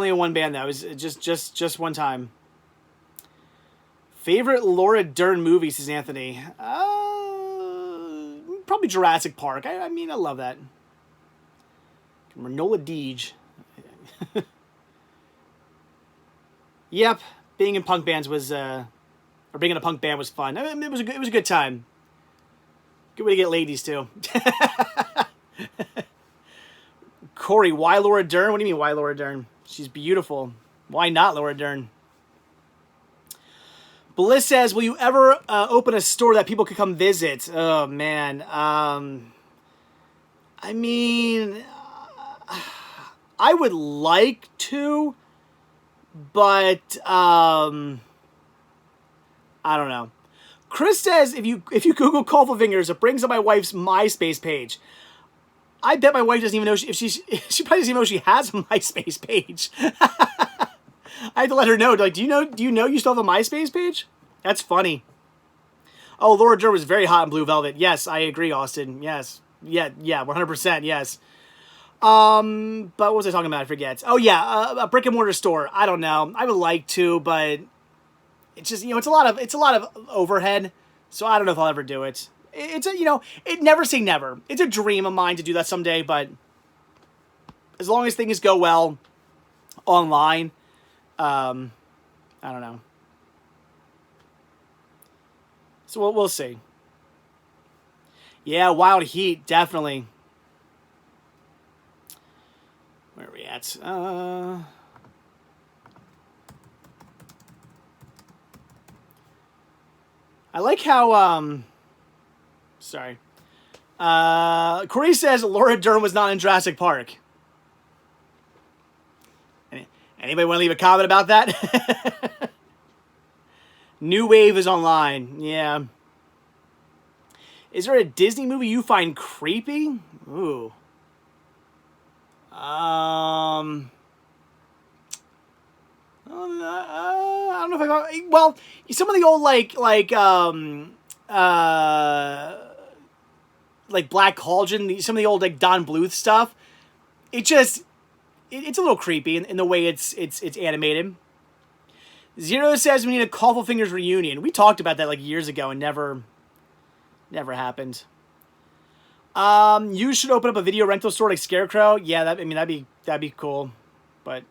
just one time. Favorite Laura Dern movie, says Anthony. Probably Jurassic Park. I mean, I love that. Manola Deej. Yep, being in punk bands was, or being in a punk band was fun. I mean, it was a good time. Good way to get ladies too. Corey, why Laura Dern? What do you mean, why Laura Dern? She's beautiful. Why not Laura Dern? Bliss says, will you ever open a store that people could come visit? Oh, man. I mean, I would like to, but I don't know. Chris says, if you Google Colville Fingers, it brings up my wife's MySpace page. I bet my wife doesn't even know she probably doesn't even know she has a MySpace page. I had to let her know. Like, do you know you still have a MySpace page? That's funny. Oh, Laura Dern was very hot in Blue Velvet. Yes, I agree, Austin. Yes. Yeah, 100%, yes. But what was I talking about? I forget. Oh, yeah, a brick and mortar store. I don't know. I would like to, but it's just, it's a lot of overhead. So I don't know if I'll ever do it. It's it never say never. It's a dream of mine to do that someday, but as long as things go well online, I don't know. So we'll see. Yeah, Wild Heat, definitely. Where are we at? I like how, sorry. Corey says Laura Dern was not in Jurassic Park. Anybody want to leave a comment about that? New Wave is online. Yeah. Is there a Disney movie you find creepy? Ooh. I don't know if I got... Well, some of the old, like Black Cauldron, some of the old, like, Don Bluth stuff, it's a little creepy in the way it's animated. Zero says we need a Colville Fingers reunion. We talked about that, like, years ago and never happened. You should open up a video rental store like Scarecrow. Yeah, that'd be cool, but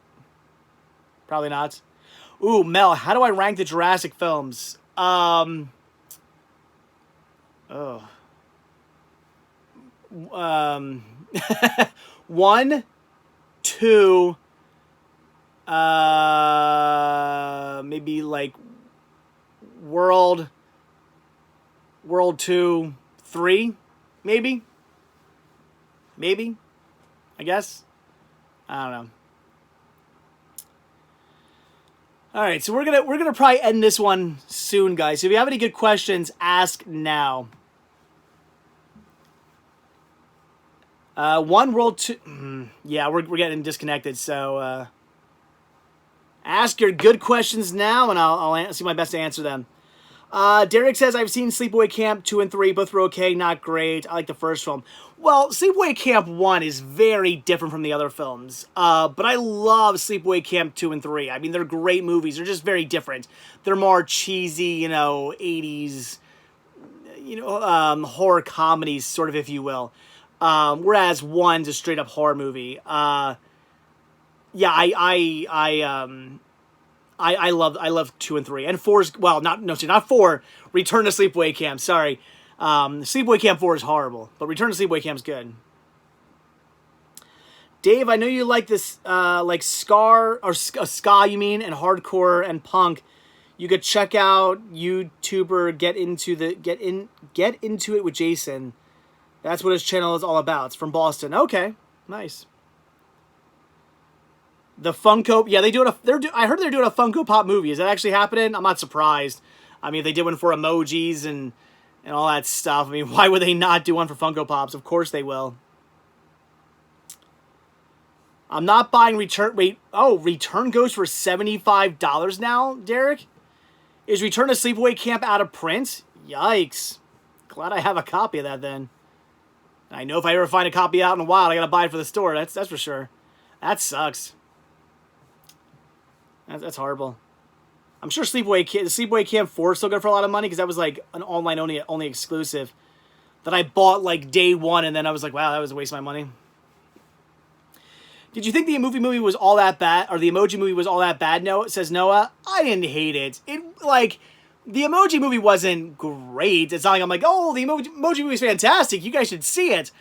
probably not. Ooh, Mel, how do I rank the Jurassic films? One, two, maybe like World 2, 3, maybe, I guess. I don't know. All right, so we're gonna probably end this one soon, guys. So if you have any good questions, ask now. One World 2. Yeah, we're getting disconnected. So ask your good questions now, and I'll see my best to answer them. Derek says, I've seen Sleepaway Camp 2 and 3. Both were okay, not great. I like the first film. Well, Sleepaway Camp 1 is very different from the other films. But I love Sleepaway Camp 2 and 3. I mean, they're great movies. They're just very different. They're more cheesy, 80s, horror comedies, sort of, if you will. Whereas 1's a straight up horror movie. I love 2 and 3 and 4's, well, not 4. Return to Sleepaway Camp. Sorry, Sleepaway Camp 4 is horrible, but Return to Sleepaway Camp's good. Dave, I know you like this, like ska, you mean, and hardcore and punk. You could check out YouTuber Get Into It with Jason. That's what his channel is all about. It's from Boston. Okay, nice. The Funko, yeah, I heard they're doing a Funko Pop movie. Is that actually happening? I'm not surprised. I mean, if they did one for emojis and all that stuff, I mean, why would they not do one for Funko Pops? Of course they will. I'm not buying Return. Wait, Return goes for $75 now, Derek? Is Return to Sleepaway Camp out of print? Yikes. Glad I have a copy of that then. I know if I ever find a copy out in the wild, I gotta buy it for the store. That's for sure. That sucks. That's horrible. I'm sure Sleepaway Camp 4 is still good for a lot of money because that was like an online only exclusive that I bought like day one, and then I was like, wow, that was a waste of my money. Did you think the movie was all that bad, or the Emoji Movie was all that bad? No, says Noah. I didn't hate it. The Emoji Movie wasn't great. It's not like I'm like, oh, the Emoji Movie is fantastic. You guys should see it.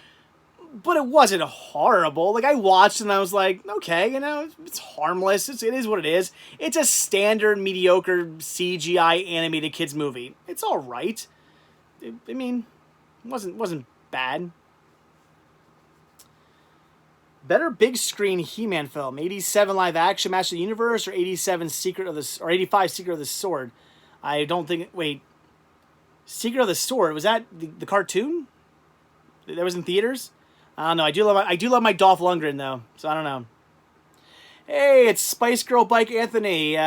But it wasn't horrible. Like, I watched and I was like, okay, you know, it's harmless. It is what it is. It's a standard, mediocre CGI animated kids movie. It's all right. I mean, it wasn't bad. Better big screen He-Man film: 87 live action Master of the Universe, or 87 85 Secret of the Sword. I don't think. Wait, Secret of the Sword, was that the cartoon that was in theaters? I don't know. I do love my Dolph Lundgren though, so I don't know. Hey, it's Spice Girl Bike Anthony.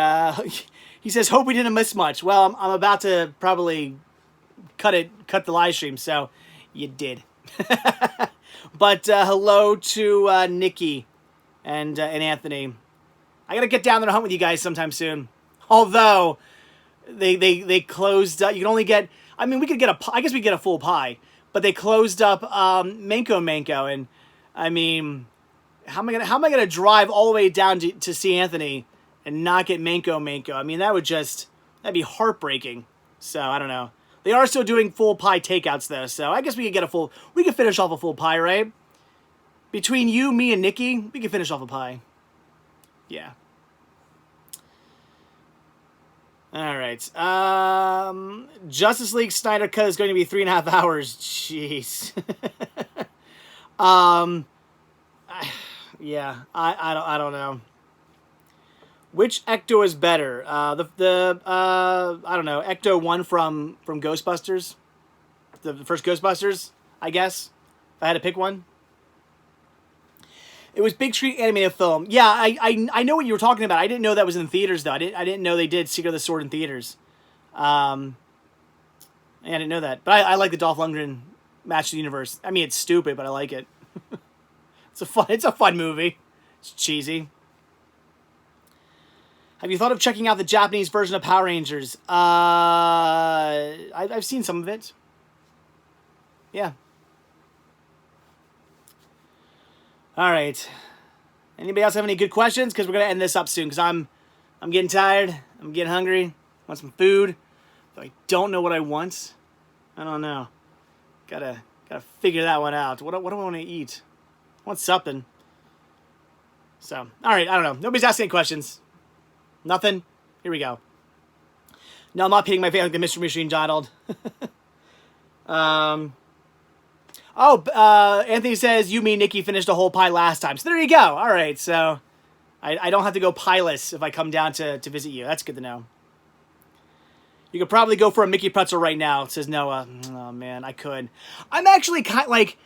He says, hope we didn't miss much. Well, I'm about to probably cut the live stream, so you did. But hello to Nikki and Anthony. I gotta get down there and hunt with you guys sometime soon. Although they closed. You can only get. I mean, we could get I guess we could get a full pie, but they closed up Manko, and I mean, how am I gonna drive all the way down to see Anthony and not get Manko? I mean, that'd be heartbreaking. So I don't know. They are still doing full pie takeouts though, so I guess we could finish off a full pie, right? Between you, me, and Nikki, we can finish off a pie. Yeah. All right. Justice League Snyder Cut is going to be 3.5 hours. Jeez. Yeah. I don't know. Which Ecto is better? I don't know, Ecto 1 from Ghostbusters? The first Ghostbusters, I guess, if I had to pick one. It was big screen animated film. Yeah, I know what you were talking about. I didn't know that was in theaters, though. I didn't know they did Secret of the Sword in theaters. Yeah, I didn't know that. But I like the Dolph Lundgren Match of the Universe. I mean, it's stupid, but I like it. It's a fun movie. It's cheesy. Have you thought of checking out the Japanese version of Power Rangers? I've seen some of it. Yeah. All right. Anybody else have any good questions? Because we're gonna end this up soon. Because I'm getting tired. I'm getting hungry. Want some food. Though I don't know what I want. I don't know. Gotta figure that one out. What do I want to eat? I want something. So, all right. I don't know. Nobody's asking any questions. Nothing? Here we go. No, I'm not pitting my family like the Mystery Machine, Donald. Anthony says, you, me, Nikki finished a whole pie last time. So there you go. All right, so I don't have to go pieless if I come down to visit you. That's good to know. You could probably go for a Mickey pretzel right now, says Noah. Oh, man, I could. I'm actually kind of like,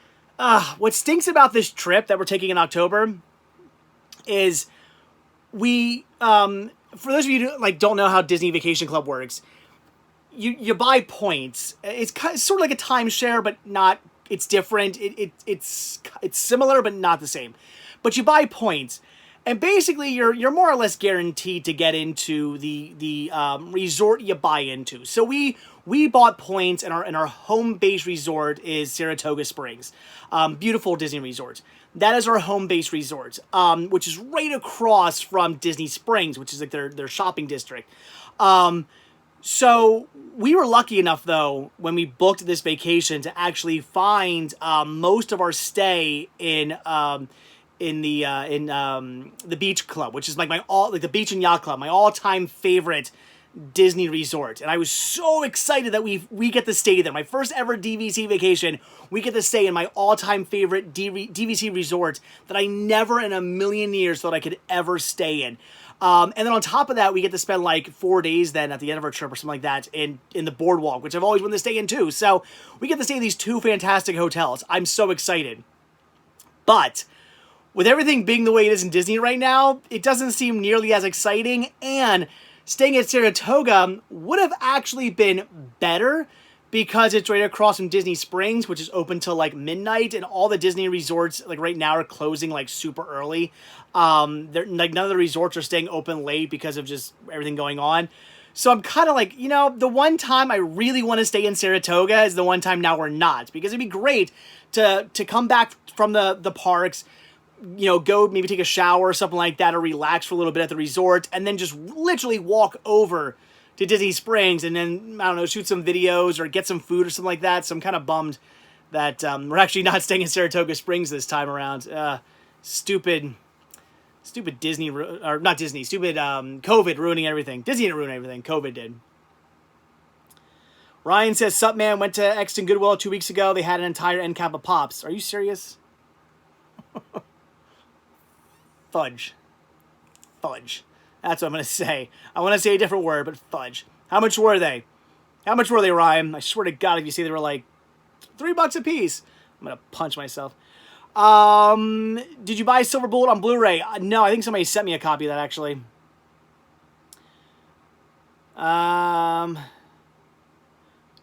what stinks about this trip that we're taking in October is we... for those of you who don't know how Disney Vacation Club works, you buy points. It's sort of like a timeshare, but not. It's different. It's similar, but not the same. But you buy points, and basically you're more or less guaranteed to get into the resort you buy into. So we bought points, and our home base resort is Saratoga Springs, beautiful Disney resort. That is our home base resort, which is right across from Disney Springs, which is like their shopping district. So we were lucky enough, though, when we booked this vacation to actually find most of our stay in the beach club, which is like the beach and yacht club, my all-time favorite Disney resort. And I was so excited that we get to stay there. My first ever DVC vacation, we get to stay in my all-time favorite DVC resort that I never in a million years thought I could ever stay in. And then on top of that, we get to spend like 4 days then at the end of our trip or something like that in the boardwalk, which I've always wanted to stay in too. So we get to stay in these two fantastic hotels. I'm so excited. But with everything being the way it is in Disney right now, it doesn't seem nearly as exciting. And staying at Saratoga would have actually been better because it's right across from Disney Springs, which is open till like midnight, and all the Disney resorts like right now are closing like super early. Like none of the resorts are staying open late because of just everything going on. So I'm kind of like, you know, the one time I really want to stay in Saratoga is the one time now we're not, because it'd be great to come back from the parks, you know, go maybe take a shower or something like that, or relax for a little bit at the resort, and then just literally walk over to Disney Springs and then, I don't know, shoot some videos or get some food or something like that. So I'm kind of bummed that we're actually not staying in Saratoga Springs this time around. Stupid Disney, or not Disney, stupid COVID ruining everything. Disney didn't ruin everything. COVID did. Ryan says, sup man, went to Exton Goodwill 2 weeks ago. They had an entire end cap of Pops. Are you serious? Fudge. Fudge. That's what I'm going to say. I want to say a different word, but fudge. How much were they? How much were they, Ryan? I swear to God, if you say they were like $3 a piece, I'm going to punch myself. Did you buy Silver Bullet on Blu-ray? No, I think somebody sent me a copy of that, actually.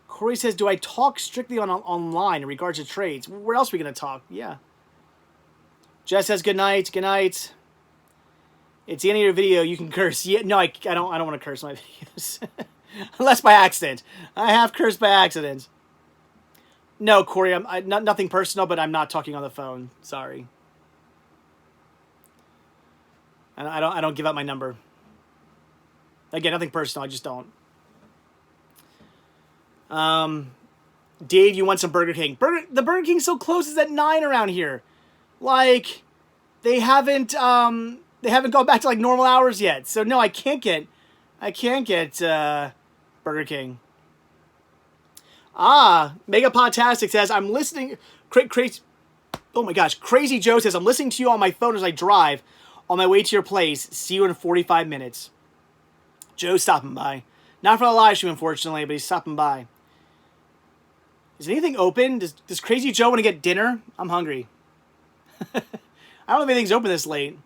Corey says, do I talk strictly online in regards to trades? Where else are we going to talk? Yeah. Jess says, good night. Good night. It's the end of your video. You can curse. Yeah, no, I don't want to curse my videos. Unless by accident. I have cursed by accident. No, Corey, nothing personal, but I'm not talking on the phone. Sorry. And I don't give out my number. Again, nothing personal. I just don't. Dave, you want some Burger King? The Burger King still closes at 9 around here. Like, they haven't gone back to like normal hours yet. So no, I can't get Burger King. Megapotastic says, I'm listening. Crazy. Oh my gosh. Crazy Joe says, I'm listening to you on my phone as I drive on my way to your place. See you in 45 minutes. Joe's stopping by. Not for the live stream, unfortunately, but he's stopping by. Is anything open? Does Crazy Joe want to get dinner? I'm hungry. I don't know if anything's open this late.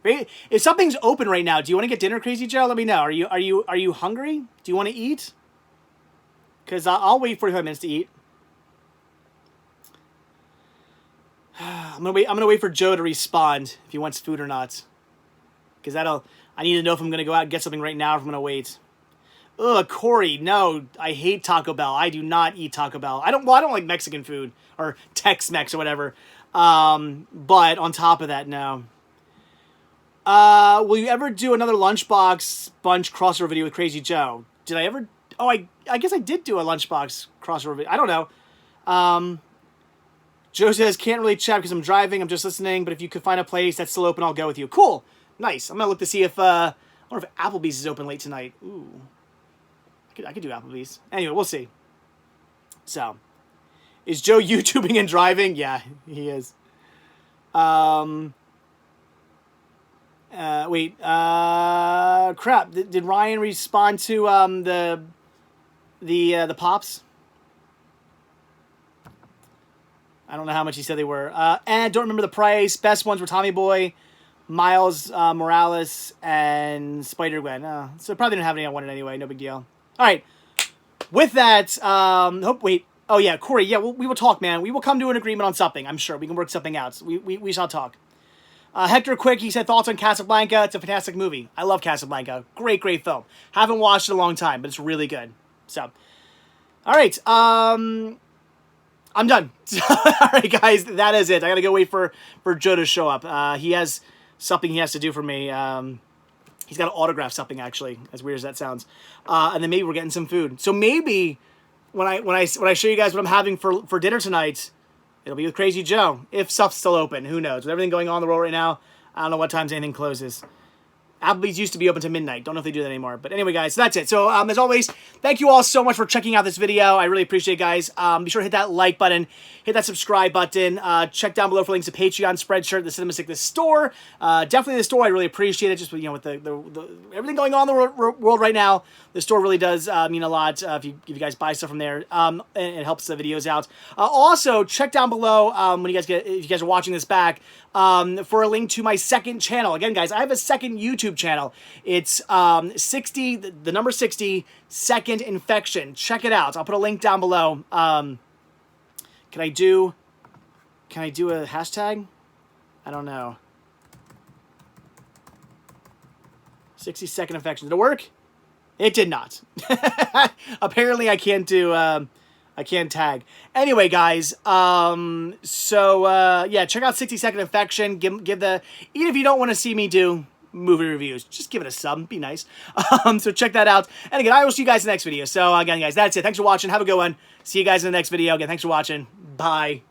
If something's open right now, do you want to get dinner, Crazy Joe? Let me know. Are you hungry? Do you want to eat? Because I'll wait 45 minutes to eat. I'm gonna wait for Joe to respond if he wants food or not. Because I need to know if I'm gonna go out and get something right now or if I'm gonna wait. Ugh, Corey, no, I hate Taco Bell. I do not eat Taco Bell. I don't like Mexican food or Tex-Mex or whatever. But on top of that, no. Will you ever do another Lunchbox Bunch crossover video with Crazy Joe? Did I ever? Oh, I guess I did do a Lunchbox crossover video. I don't know. Joe says, can't really chat because I'm driving. I'm just listening. But if you could find a place that's still open, I'll go with you. Cool. Nice. I'm going to look to see if, I wonder if Applebee's is open late tonight. Ooh. I could do Applebee's. Anyway, we'll see. So, is Joe YouTubing and driving? Yeah, he is. Wait. Crap. Did Ryan respond to the Pops? I don't know how much he said they were. And don't remember the price. Best ones were Tommy Boy, Miles Morales, and Spider-Gwen. So probably didn't have any I wanted anyway. No big deal. All right. With that, wait. Oh, yeah, Corey. Yeah, we will talk, man. We will come to an agreement on something. I'm sure. We can work something out. So we shall talk. Hector Quick, he said, thoughts on Casablanca. It's a fantastic movie. I love Casablanca. Great, great film. Haven't watched it in a long time, but it's really good. So, all right. I'm done. All right, guys, that is it. I got to go wait for Joe to show up. He has something he has to do for me. He's got to autograph something, actually, as weird as that sounds. And then maybe we're getting some food. So maybe when I show you guys what I'm having for dinner tonight, it'll be with Crazy Joe. If stuff's still open, who knows? With everything going on in the world right now, I don't know what times anything closes. Applebee's used to be open to midnight. Don't know if they do that anymore. But anyway, guys, that's it. So, as always, thank you all so much for checking out this video. I really appreciate it, guys. Be sure to hit that like button. Hit that subscribe button. Check down below for links to Patreon, Spreadshirt, the Cinema Sickness store. Definitely the store. I really appreciate it. Just, with the everything going on in the world right now, the store really does mean a lot if you guys buy stuff from there. And it helps the videos out. Also, check down below if you guys are watching this back, for a link to my second channel. Again, guys, I have a second YouTube YouTube channel. It's 60, the number 60, second infection. Check it out. I'll put a link down below. Can I do a hashtag? I don't know. 60-second infection. Did it work? It did not. Apparently I can't do, I can't tag. Anyway, guys, yeah, check out 60-second infection. Give the, even if you don't want to see me do movie reviews, just give it a sub, be nice. So check that out. And again, I will see you guys in the next video. So again, guys, that's it. Thanks for watching. Have a good one. See you guys in the next video. Again, thanks for watching. Bye.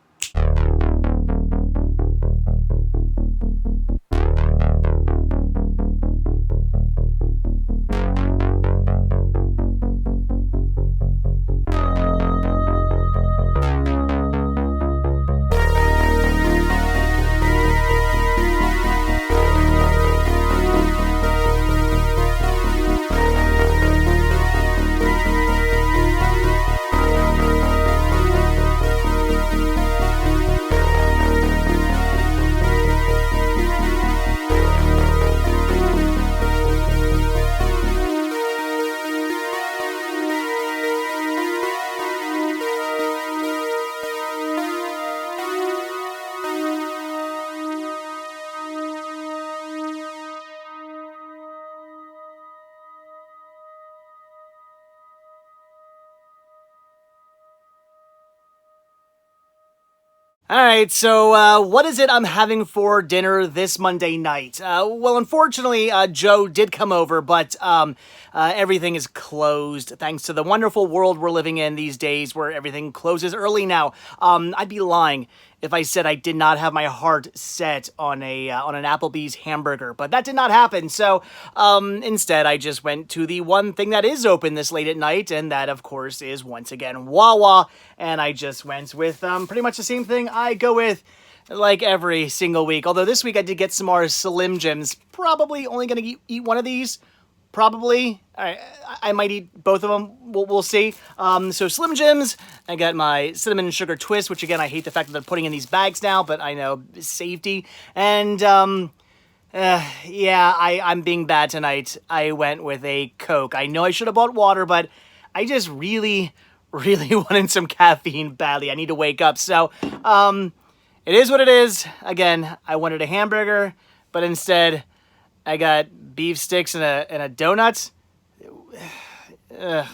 All right, so what is it I'm having for dinner this Monday night? Well, unfortunately, Joe did come over, but everything is closed thanks to the wonderful world we're living in these days where everything closes early now. I'd be lying if I said I did not have my heart set on an Applebee's hamburger, but that did not happen. So instead, I just went to the one thing that is open this late at night, and that, of course, is once again Wawa. And I just went with pretty much the same thing I go with like every single week. Although this week I did get some more Slim Jims. Probably only going to eat one of these. Probably. I might eat both of them. We'll see. So Slim Jims. I got my cinnamon and sugar twist, which again, I hate the fact that they're putting in these bags now, but I know safety. And yeah, I'm being bad tonight. I went with a Coke. I know I should have bought water, but I just really wanted some caffeine badly. I need to wake up. So it is what it is. Again, I wanted a hamburger, but instead I got beef sticks and a donut. Ugh.